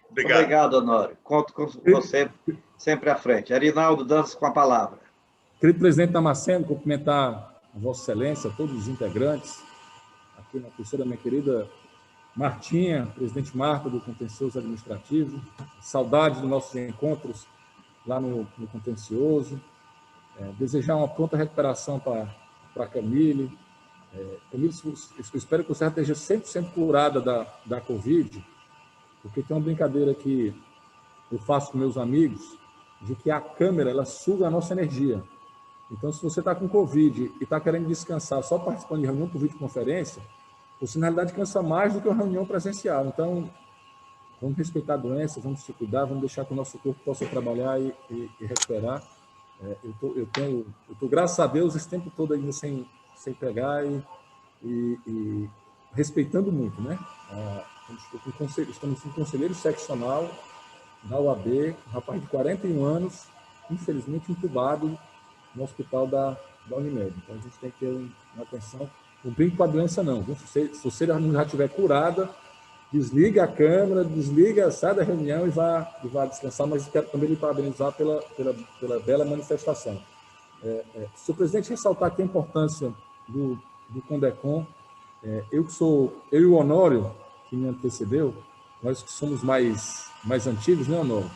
Obrigado. Obrigado, Honório. Conto com você sempre à frente. Arinaldo Dantas com a palavra. Querido presidente Damasceno, cumprimentar a Vossa Excelência, todos os integrantes, aqui na pessoa da minha querida Martinha, presidente Marta do Contencioso Administrativo, saudade dos nossos encontros lá no Contencioso, desejar uma pronta recuperação para a Camille. Camille, eu espero que você esteja 100% curada da Covid, porque tem uma brincadeira que eu faço com meus amigos, de que a câmera, ela suga a nossa energia. Então, se você está com Covid e está querendo descansar só participando de reunião por videoconferência, você, na realidade, cansa mais do que uma reunião presencial. Então, vamos respeitar a doença, vamos se cuidar, vamos deixar que o nosso corpo possa trabalhar e recuperar. Eu estou, graças a Deus, esse tempo todo ainda sem pegar e respeitando muito, né? Estamos com um conselheiro seccional da UAB, um rapaz de 41 anos, infelizmente entubado no hospital da Unimed. Então, a gente tem que ter uma atenção. Não brinque com a doença, não. Se você já estiver curada, desliga a câmera, sai da reunião e vá descansar, mas quero também lhe parabenizar pela bela manifestação. Se o presidente ressaltar aqui a importância do CONDECOM, eu e o Honório, que me antecedeu, nós que somos mais antigos, né, Honório?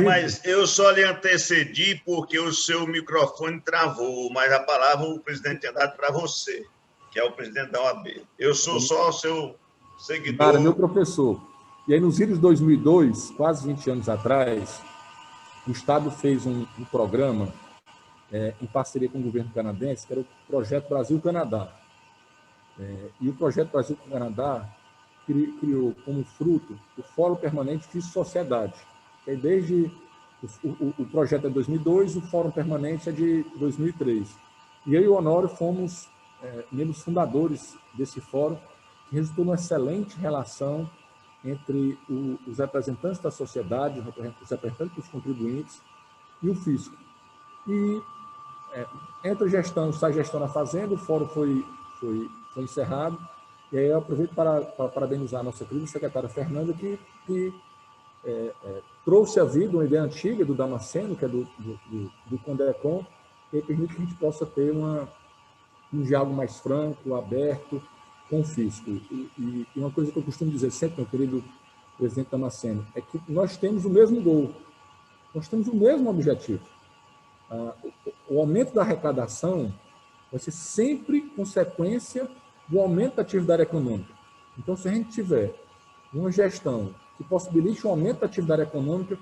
Mas eu só lhe antecedi porque o seu microfone travou, mas a palavra o presidente tinha dado para você, que é o presidente da OAB. Eu sou só o seu seguidor. Cara, meu professor. E aí, nos idos de 2002, quase 20 anos atrás, o Estado fez um programa em parceria com o governo canadense, que era o Projeto Brasil-Canadá. E o Projeto Brasil-Canadá criou como fruto o Fórum Permanente Físico-Sociedade. Que desde o projeto é de 2002, o Fórum Permanente é de 2003. E eu e o Honório fomos membros fundadores desse fórum, que resultou numa excelente relação entre os representantes da sociedade, os representantes dos contribuintes e o fisco. E entre a gestão, sai gestão na Fazenda, o fórum foi encerrado, e aí eu aproveito para parabenizar a nossa querida secretária Fernanda, que trouxe à vida uma ideia antiga do Damasceno, que é do Condecon, que permite que a gente possa ter um diálogo mais franco, aberto, com o fisco. E uma coisa que eu costumo dizer sempre, meu querido presidente Damasceno, é que nós temos o mesmo gol, nós temos o mesmo objetivo. O aumento da arrecadação vai ser sempre consequência do aumento da atividade econômica. Então, se a gente tiver uma gestão que possibilite um aumento da atividade econômica,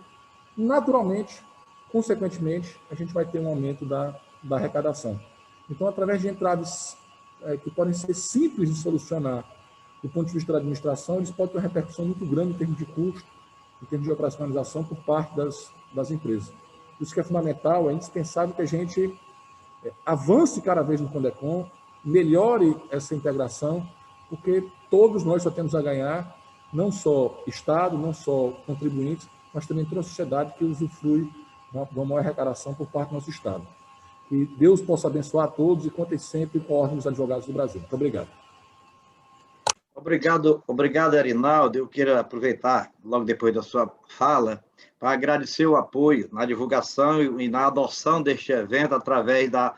naturalmente, consequentemente, a gente vai ter um aumento da arrecadação. Então, através de entradas que podem ser simples de solucionar do ponto de vista da administração, eles podem ter uma repercussão muito grande em termos de custo, em termos de operacionalização por parte das empresas. Isso que é fundamental, é indispensável que a gente avance cada vez no Condecon, melhore essa integração, porque todos nós só temos a ganhar, não só Estado, não só contribuintes, mas também toda a sociedade que usufrui de uma maior arrecadação por parte do nosso Estado. Que Deus possa abençoar a todos e contem sempre com a Ordem dos Advogados do Brasil. Muito obrigado. Obrigado, Arinaldo. Eu quero aproveitar, logo depois da sua fala, para agradecer o apoio na divulgação e na adoção deste evento através da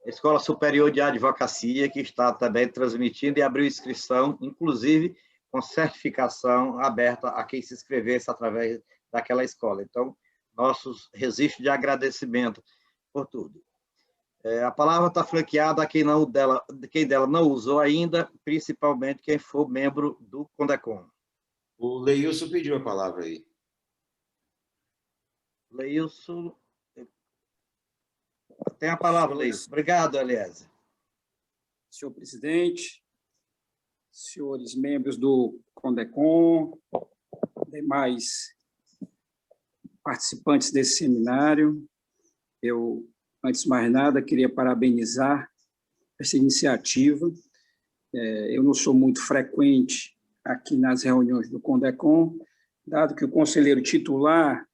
Escola Superior de Advocacia, que está também transmitindo e abriu inscrição, inclusive com certificação aberta a quem se inscrevesse através daquela escola. Então, nossos registros de agradecimento por tudo. A palavra está franqueada a quem dela não usou ainda, principalmente quem for membro do Condecon. O Leilson pediu a palavra aí. Leilson, tem a palavra, Leilson. Obrigado, Eliezer. Senhor presidente, senhores membros do Condecon, demais participantes desse seminário, eu, antes de mais nada, queria parabenizar essa iniciativa. Eu não sou muito frequente aqui nas reuniões do Condecon, dado que o conselheiro titular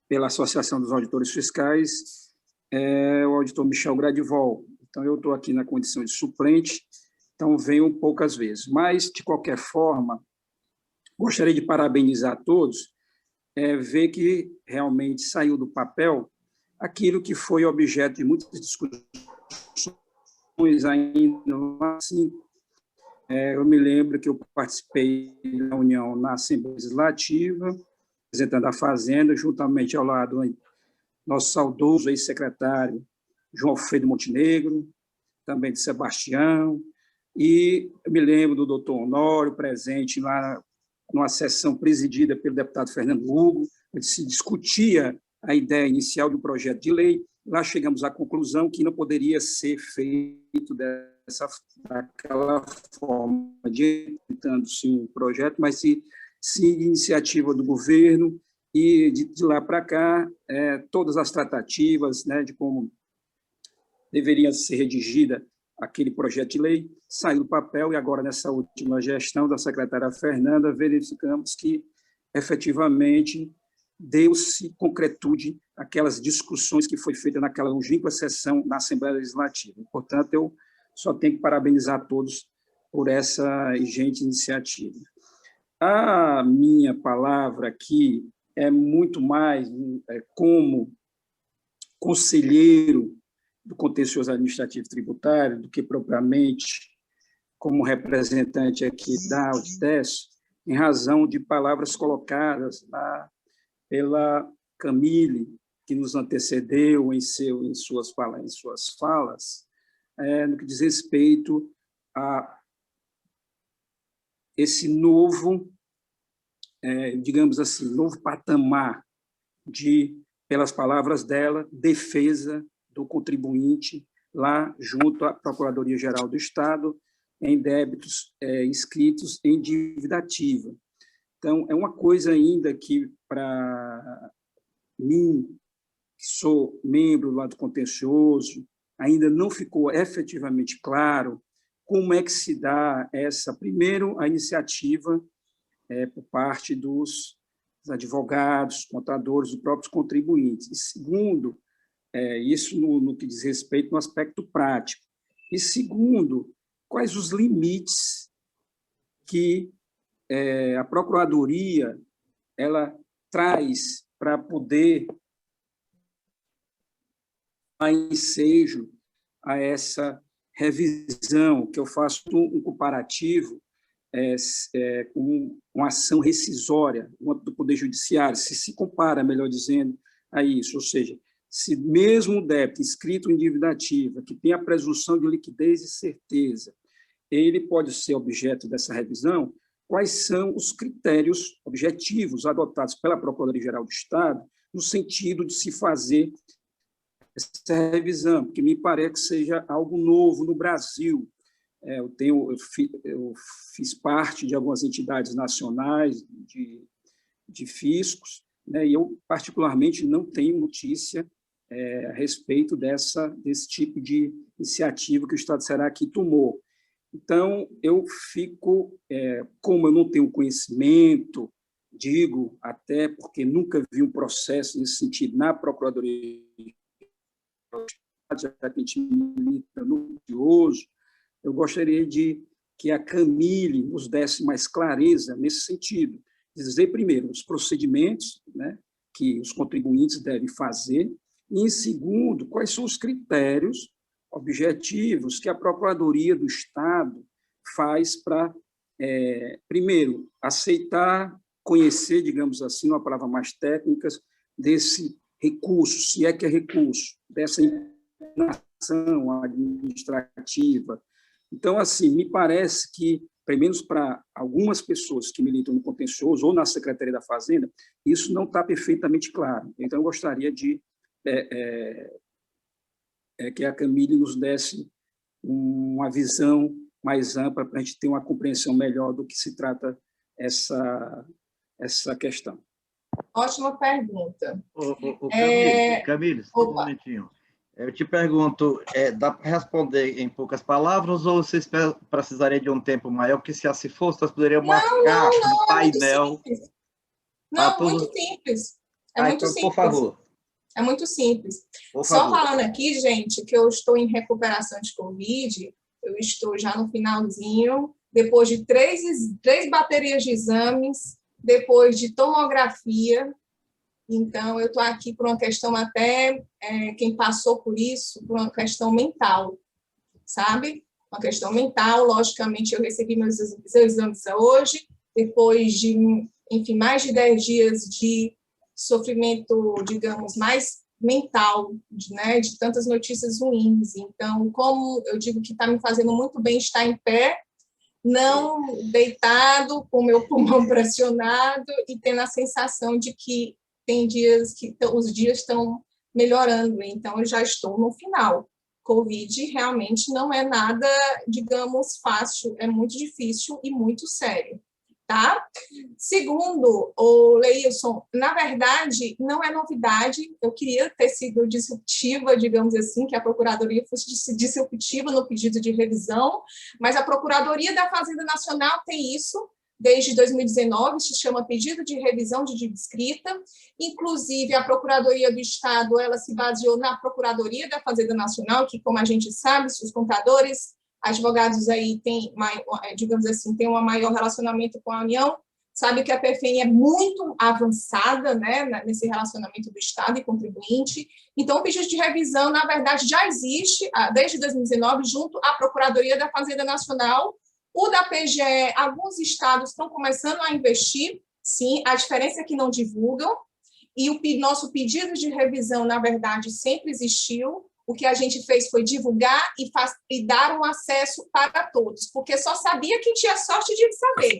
pela Associação dos Auditores Fiscais é o auditor Michel Gradivol. Então, eu estou aqui na condição de suplente, então venho poucas vezes. Mas, de qualquer forma, gostaria de parabenizar a todos, ver que realmente saiu do papel aquilo que foi objeto de muitas discussões ainda assim. Eu me lembro que eu participei da reunião na Assembleia Legislativa, representando a Fazenda, juntamente ao lado do nosso saudoso ex-secretário João Alfredo Montenegro, também de Sebastião, e eu me lembro do doutor Honório, presente lá numa sessão presidida pelo deputado Fernando Hugo, onde se discutia a ideia inicial de um projeto de lei. Lá chegamos à conclusão que não poderia ser feito daquela forma, adiantando-se um projeto, mas sim iniciativa do governo, e de lá para cá, todas as tratativas, né, de como deveria ser redigida aquele projeto de lei, saiu do papel, e agora, nessa última gestão da secretária Fernanda, verificamos que, efetivamente, deu-se concretude aquelas discussões que foi feita naquela longínqua sessão na Assembleia Legislativa. Portanto, eu só tenho que parabenizar a todos por essa ingente iniciativa. A minha palavra aqui é muito mais como conselheiro do contencioso administrativo tributário do que propriamente como representante aqui da Auditec, em razão de palavras colocadas pela Camille, que nos antecedeu em suas falas, no que diz respeito a esse novo digamos assim, novo patamar de, pelas palavras dela, defesa do contribuinte lá junto à Procuradoria-Geral do Estado, em débitos inscritos em dívida ativa. Então, é uma coisa ainda que, para mim, que sou membro lá do contencioso, ainda não ficou efetivamente claro como é que se dá primeiro, a iniciativa por parte dos advogados, contadores, dos próprios contribuintes. E segundo, isso no que diz respeito no aspecto prático. E segundo, quais os limites que a Procuradoria ela traz para poder dar ensejo a essa revisão, que eu faço um comparativo com uma ação rescisória do Poder Judiciário, se compara, melhor dizendo, a isso, ou seja, se mesmo o débito inscrito em dívida ativa, que tem a presunção de liquidez e certeza, ele pode ser objeto dessa revisão, quais são os critérios objetivos adotados pela Procuradoria-Geral do Estado no sentido de se fazer essa revisão, que me parece que seja algo novo no Brasil. Eu fiz parte de algumas entidades nacionais de fiscos, né, e eu, particularmente, não tenho notícia a respeito desse tipo de iniciativa que o Estado Ceará aqui tomou. Então, eu fico, como eu não tenho conhecimento, digo, até porque nunca vi um processo nesse sentido na Procuradoria, já que a gente milita no odioso, eu gostaria que a Camille nos desse mais clareza nesse sentido. Dizer, primeiro, os procedimentos, né, que os contribuintes devem fazer, e, em segundo, quais são os critérios objetivos que a Procuradoria do Estado faz para, primeiro, aceitar, conhecer, digamos assim, uma palavra mais técnica, desse recurso, se é que é recurso, dessa impugnação administrativa. Então, assim, me parece que, pelo menos para algumas pessoas que militam no contencioso ou na Secretaria da Fazenda, isso não está perfeitamente claro. Então, eu gostaria de que a Camille nos desse uma visão mais ampla para a gente ter uma compreensão melhor do que se trata essa questão. Ótima pergunta. Camille, só um momentinho. Eu te pergunto, dá para responder em poucas palavras ou vocês precisariam de um tempo maior? Porque se assim fosse, nós poderíamos marcar um painel. Muito simples. Muito então, simples. por favor. É muito simples. Por Só favor. falando aqui, gente, que eu estou em recuperação de Covid, eu estou já no finalzinho, depois de três baterias de exames, depois de tomografia. Então, eu estou aqui por uma questão até, quem passou por isso, por uma questão mental, sabe? Uma questão mental, logicamente, eu recebi meus exames hoje, depois de, enfim, mais de 10 dias de sofrimento, digamos, mais mental, né, de tantas notícias ruins. Então, como eu digo que está me fazendo muito bem estar em pé, não deitado, com o meu pulmão pressionado e tendo a sensação de que tem dias que os dias estão melhorando, então eu já estou no final. Covid realmente não é nada, digamos, fácil, é muito difícil e muito sério, tá? Segundo, o Leilson, na verdade, não é novidade, eu queria ter sido disruptiva, digamos assim, que a Procuradoria fosse disruptiva no pedido de revisão, mas a Procuradoria da Fazenda Nacional tem isso, desde 2019, se chama pedido de revisão de dívida inscrita. Inclusive, a Procuradoria do Estado ela se baseou na Procuradoria da Fazenda Nacional, que, como a gente sabe, se os contadores, advogados aí têm, digamos assim, têm um maior relacionamento com a União, sabe que a PFN é muito avançada, né, nesse relacionamento do Estado e contribuinte. Então, o pedido de revisão, na verdade, já existe desde 2019, junto à Procuradoria da Fazenda Nacional. O da PGE, alguns estados estão começando a investir, sim, a diferença é que não divulgam, e o nosso pedido de revisão, na verdade, sempre existiu. O que a gente fez foi divulgar e dar um acesso para todos, porque só sabia quem tinha sorte de saber.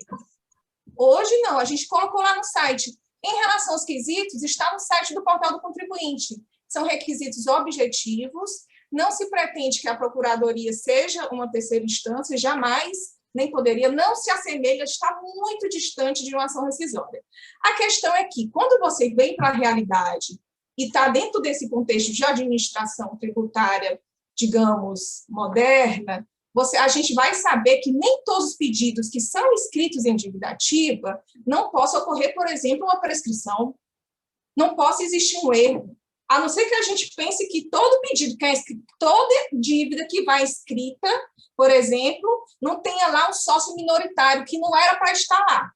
Hoje, não, a gente colocou lá no site. Em relação aos quesitos, está no site do Portal do Contribuinte. São requisitos objetivos, não se pretende que a Procuradoria seja uma terceira instância, jamais, nem poderia, não se assemelha, está muito distante de uma ação rescisória. A questão é que, quando você vem para a realidade e está dentro desse contexto de administração tributária, digamos, moderna, a gente vai saber que nem todos os pedidos que são inscritos em dívida ativa não possa ocorrer, por exemplo, uma prescrição, não possa existir um erro, a não ser que a gente pense que todo pedido que é escrito, toda dívida que vai escrita, por exemplo, não tenha lá um sócio minoritário que não era para estar lá,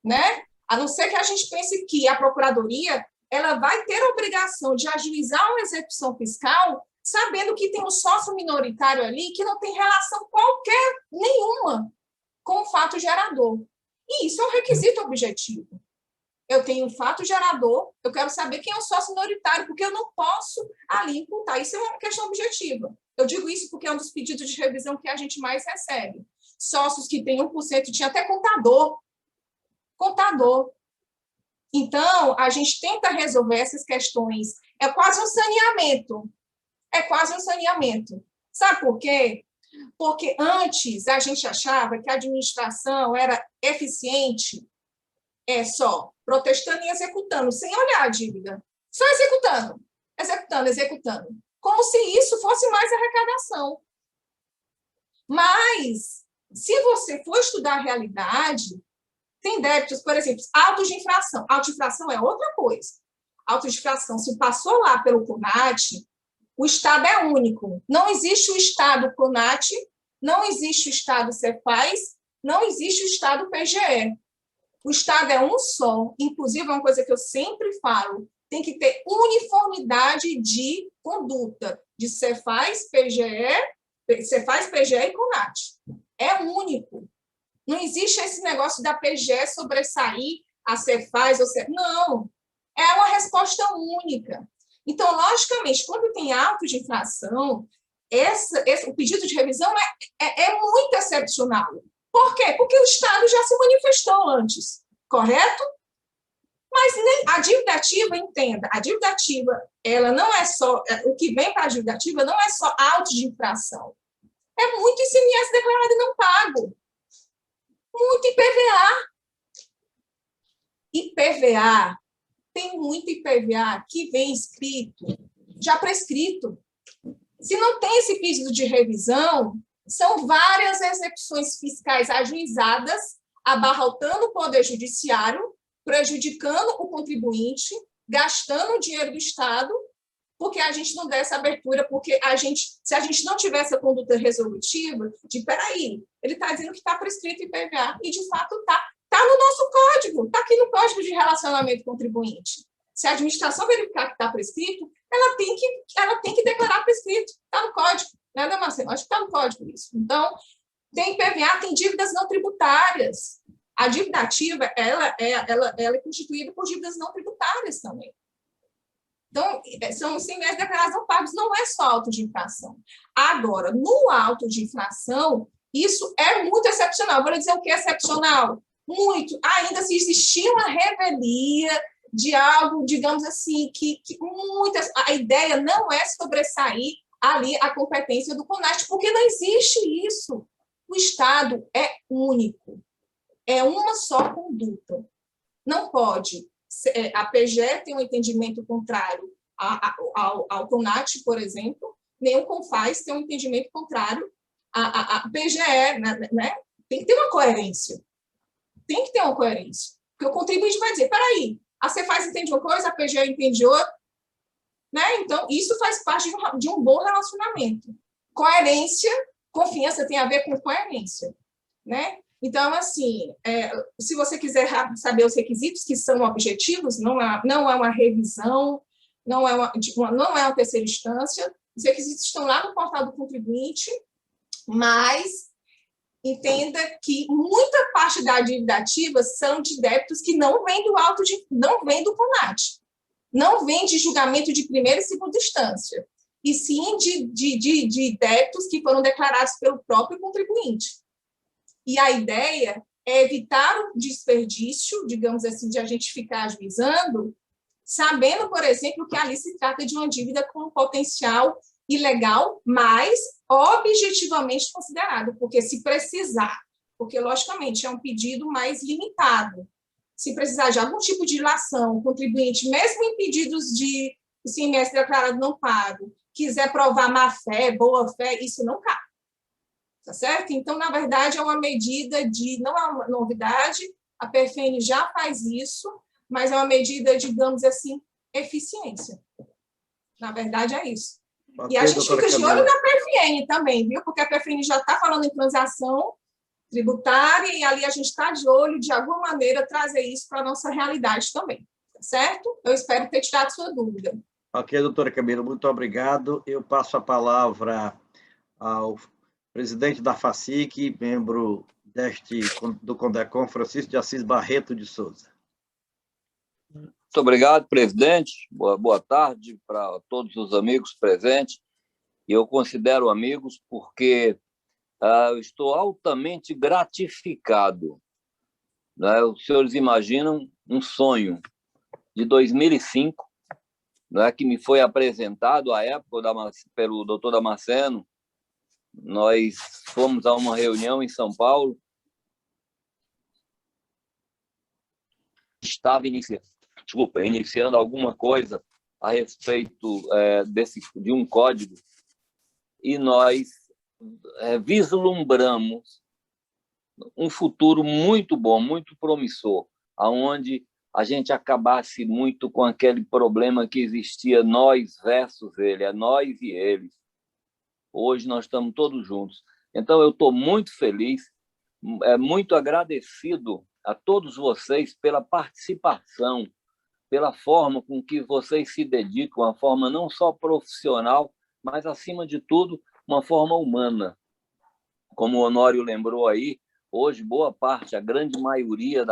né? A não ser que a gente pense que a Procuradoria ela vai ter a obrigação de ajuizar uma execução fiscal sabendo que tem um sócio minoritário ali que não tem relação qualquer nenhuma com o fato gerador. E isso é um requisito objetivo. Eu tenho um fato gerador, eu quero saber quem é o sócio minoritário, porque eu não posso ali imputar. Isso é uma questão objetiva. Eu digo isso porque é um dos pedidos de revisão que a gente mais recebe. Sócios que têm 1%, tinha até contador. Contador. Então, a gente tenta resolver essas questões. É quase um saneamento. É quase um saneamento. Sabe por quê? Porque antes a gente achava que a administração era eficiente, só protestando e executando, sem olhar a dívida. Só executando, executando, executando. Como se isso fosse mais arrecadação. Mas, se você for estudar a realidade, tem débitos, por exemplo, autos de infração. Auto de infração é outra coisa. Auto de infração, se passou lá pelo CONAT, o Estado é único. Não existe o Estado CONAT, não existe o Estado Cefaz, não existe o Estado PGE. O Estado é um só. Inclusive, é uma coisa que eu sempre falo, tem que ter uniformidade de conduta de Cefaz, PGE e CONAT. É único. Não existe esse negócio da PGE sobressair a Cefaz. Não. É uma resposta única. Então, logicamente, quando tem auto de infração, o pedido de revisão é muito excepcional. Por quê? Porque o Estado já se manifestou antes, correto? Mas nem a dívida ativa, entenda, a dívida ativa, ela não é só, o que vem para a dívida ativa não é só auto de infração. É muito ICMS declarado e não pago. Muito IPVA. IPVA. Tem muito IPVA que vem escrito, já prescrito. Se não tem esse pedido de revisão, são várias execuções fiscais ajuizadas, abarrotando o Poder Judiciário, prejudicando o contribuinte, gastando o dinheiro do Estado, porque a gente não dá essa abertura, porque se a gente não tiver essa conduta resolutiva, peraí, ele está dizendo que está prescrito IPVA, e de fato está. Está no nosso código, está aqui no Código de Relacionamento Contribuinte. Se a administração verificar que está prescrito, ela tem que declarar prescrito. Está no código, né, Damasceno? Acho que está no código isso. Então, tem PVA, tem dívidas não tributárias. A dívida ativa, ela é constituída por dívidas não tributárias também. Então, são ICMS declarados não pagos, não é só auto de infração. Agora, no auto de infração, isso é muito excepcional. Vou lhe dizer o que é excepcional. Muito. Ainda se existia uma revelia de algo, digamos assim, que muitas... A ideia não é sobressair ali a competência do CONAT, porque não existe isso. O Estado é único. É uma só conduta. Não pode. A PGE tem um entendimento contrário ao CONAT, por exemplo, nem o CONFAS tem um entendimento contrário à PGE, né? Tem que ter uma coerência. Tem que ter uma coerência. Porque o contribuinte vai dizer, peraí, a Cefaz entende uma coisa, a PGE entende outra. Né? Então, isso faz parte de um bom relacionamento. Coerência, confiança tem a ver com coerência. Né? Então, assim, se você quiser saber os requisitos que são objetivos, não é uma revisão, não é uma terceira instância, os requisitos estão lá no portal do contribuinte, mas entenda que muita parte da dívida ativa são de débitos que não vêm não vem do CONAT, não vem de julgamento de primeira e segunda instância, e sim de débitos que foram declarados pelo próprio contribuinte. E a ideia é evitar o desperdício, digamos assim, de a gente ficar ajuizando, sabendo, por exemplo, que ali se trata de uma dívida com potencial ilegal, mas objetivamente considerado, porque se precisar, porque, logicamente, é um pedido mais limitado, se precisar de algum tipo de ilação, o contribuinte, mesmo em pedidos de ICMS declarado não pago, quiser provar má-fé, boa-fé, isso não cabe. Tá certo? Então, na verdade, é uma medida não é uma novidade, a PFN já faz isso, mas é uma medida, digamos assim, eficiência. Na verdade, é isso. Ok, e a gente fica de olho Camila. na PFN também, viu? Porque a PFN já está falando em transação tributária e ali a gente está de olho, de alguma maneira, trazer isso para a nossa realidade também. Tá certo? Eu espero ter tirado sua dúvida. Ok, doutora Camila, muito obrigado. Eu passo a palavra ao presidente da FACIC, membro do CONDECOM, Francisco de Assis Barreto de Souza. Muito obrigado, presidente. Boa tarde para todos os amigos presentes. Eu considero amigos porque eu estou altamente gratificado. Né? Os senhores imaginam um sonho de 2005, né, que me foi apresentado à época pelo doutor Damasceno. Nós fomos a uma reunião em São Paulo. Estava iniciando alguma coisa a respeito de um código e nós vislumbramos um futuro muito bom, muito promissor, aonde a gente acabasse muito com aquele problema que existia nós versus ele, é nós e eles. Hoje nós estamos todos juntos. Então, eu estou muito feliz, muito agradecido a todos vocês pela participação, pela forma com que vocês se dedicam, uma forma não só profissional, mas, acima de tudo, uma forma humana. Como o Honório lembrou aí, hoje, boa parte, a grande maioria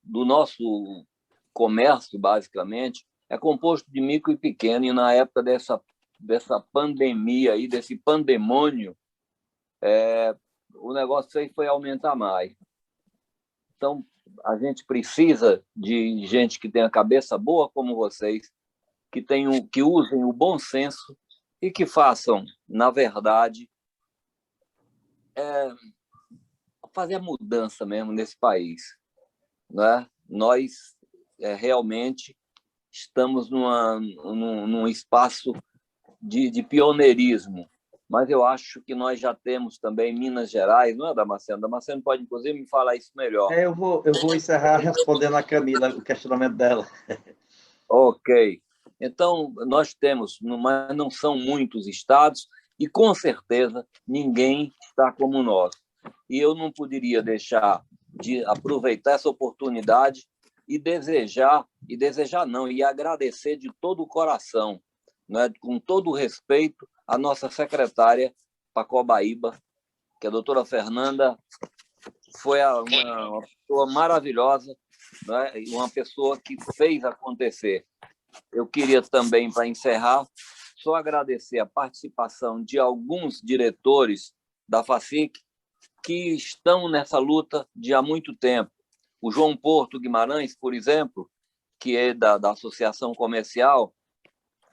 do nosso comércio, basicamente, é composto de micro e pequeno, e na época dessa pandemia, aí, desse pandemônio, o negócio aí foi aumentar mais. Então, a gente precisa de gente que tenha cabeça boa como vocês, que usem o bom senso e que façam, na verdade, fazer a mudança mesmo nesse país. Né? Nós realmente estamos num espaço de pioneirismo, mas eu acho que nós já temos também Minas Gerais, não é, Damasceno? Damasceno pode, inclusive, me falar isso melhor. Eu vou encerrar respondendo a Camila o questionamento dela. Ok. Então, nós temos, mas não são muitos estados, e, com certeza, ninguém está como nós. E eu não poderia deixar de aproveitar essa oportunidade e agradecer de todo o coração, né, com todo o respeito, a nossa secretária Pacobaíba, que a doutora Fernanda foi uma pessoa maravilhosa, né, uma pessoa que fez acontecer. Eu queria também, para encerrar, só agradecer a participação de alguns diretores da FACIC que estão nessa luta de há muito tempo. O João Porto Guimarães, por exemplo, que é da Associação Comercial.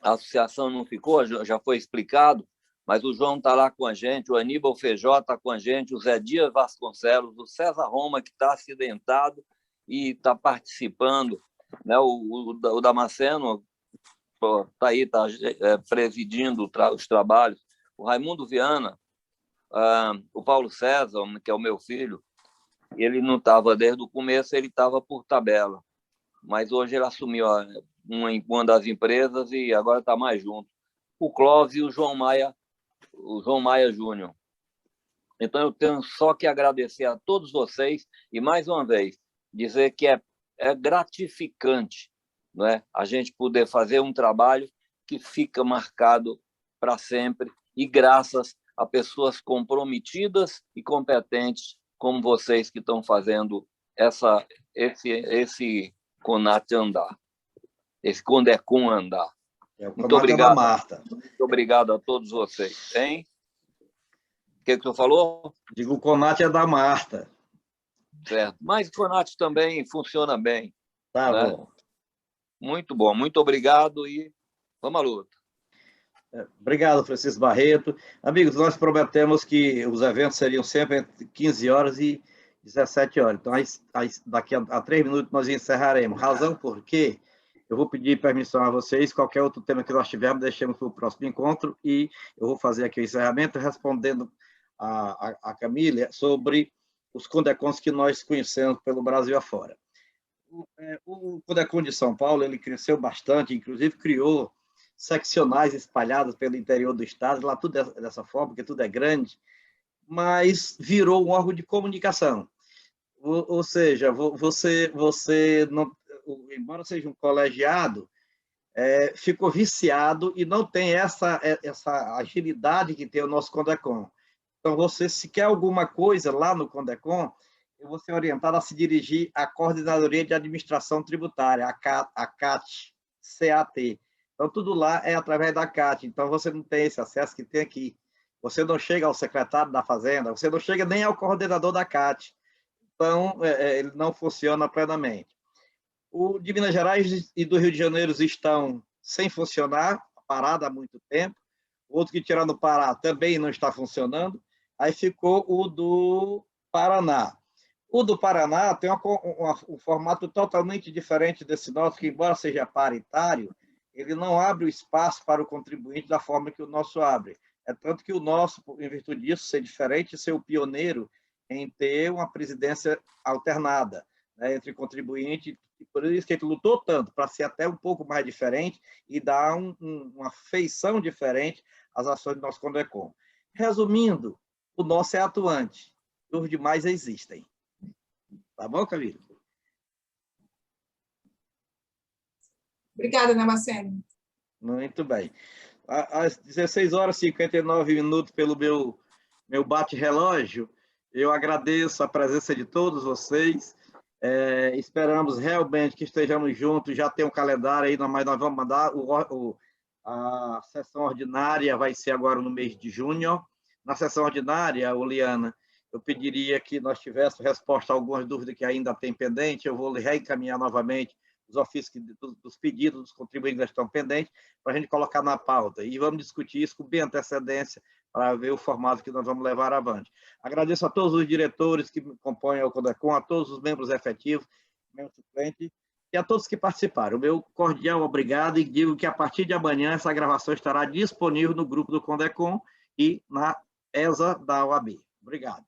A associação não ficou, já foi explicado, mas o João está lá com a gente, o Aníbal Feijó está com a gente, o Zé Dias Vasconcelos, o César Roma, que está acidentado e está participando, né? O Damasceno está aí, está presidindo os trabalhos, o Raimundo Viana, o Paulo César, que é o meu filho, ele não estava desde o começo, ele estava por tabela, mas hoje ele assumiu uma das empresas e agora está mais junto. O Clóvis e o João Maia Júnior. Então, eu tenho só que agradecer a todos vocês e, mais uma vez, dizer que é gratificante, não é? A gente poder fazer um trabalho que fica marcado para sempre e graças a pessoas comprometidas e competentes como vocês que estão fazendo esse CONAT andar, esse CONDECOM andar. Muito obrigado. Marta. Muito obrigado a todos vocês. Hein? que tu falou? Digo, o CONAT é da Marta. Certo. Mas o CONAT também funciona bem. Tá, né? bom. Muito bom, muito obrigado e vamos à luta. Obrigado, Francisco Barreto. Amigos, nós prometemos que os eventos seriam sempre entre 15 horas e 17 horas. Então, daqui a 3 minutos nós encerraremos. Razão por quê? Eu vou pedir permissão a vocês, qualquer outro tema que nós tivermos, deixemos para o próximo encontro, e eu vou fazer aqui o encerramento respondendo a Camila sobre os CONDECONs que nós conhecemos pelo Brasil afora. O CONDECON de São Paulo, ele cresceu bastante, inclusive criou seccionais espalhados pelo interior do estado, lá tudo é dessa forma, porque tudo é grande, mas virou um órgão de comunicação. Ou seja, você não, embora seja um colegiado, ficou viciado e não tem essa agilidade que tem o nosso CONDECON. Então, você, se quer alguma coisa lá no CONDECON, eu vou ser orientado a se dirigir à Coordenadoria de Administração Tributária, a CAT. Então, tudo lá é através da CAT. Então, você não tem esse acesso que tem aqui. Você não chega ao secretário da Fazenda, você não chega nem ao coordenador da CAT. Então, ele não funciona plenamente. O de Minas Gerais e do Rio de Janeiro estão sem funcionar, parado há muito tempo. O outro que tiraram no Pará também não está funcionando. Aí ficou o do Paraná. O do Paraná tem um formato totalmente diferente desse nosso, que, embora seja paritário, ele não abre o espaço para o contribuinte da forma que o nosso abre. É tanto que o nosso, em virtude disso, ser diferente, ser o pioneiro em ter uma presidência alternada, né, entre contribuinte, e por isso que ele lutou tanto, para ser até um pouco mais diferente e dar uma feição diferente às ações do nosso CONDECON. Resumindo, o nosso é atuante, os demais existem. Tá bom, Camila? Obrigada, Damasceno. Muito bem. Às 16 horas e 59 minutos, pelo meu bate-relógio, eu agradeço a presença de todos vocês. Esperamos realmente que estejamos juntos. Já tem um calendário aí, mas nós vamos mandar. A sessão ordinária vai ser agora no mês de junho. Na sessão ordinária, Oliana, eu pediria que nós tivéssemos resposta a algumas dúvidas que ainda tem pendente. Eu vou reencaminhar novamente os ofícios dos pedidos dos contribuintes que estão pendentes, para a gente colocar na pauta. E vamos discutir isso com bem antecedência, para ver o formato que nós vamos levar avante. Agradeço a todos os diretores que compõem o CONDECON, a todos os membros efetivos, membros suplentes, e a todos que participaram. O meu cordial obrigado, e digo que a partir de amanhã essa gravação estará disponível no grupo do CONDECON e na ESA da OAB. Obrigado.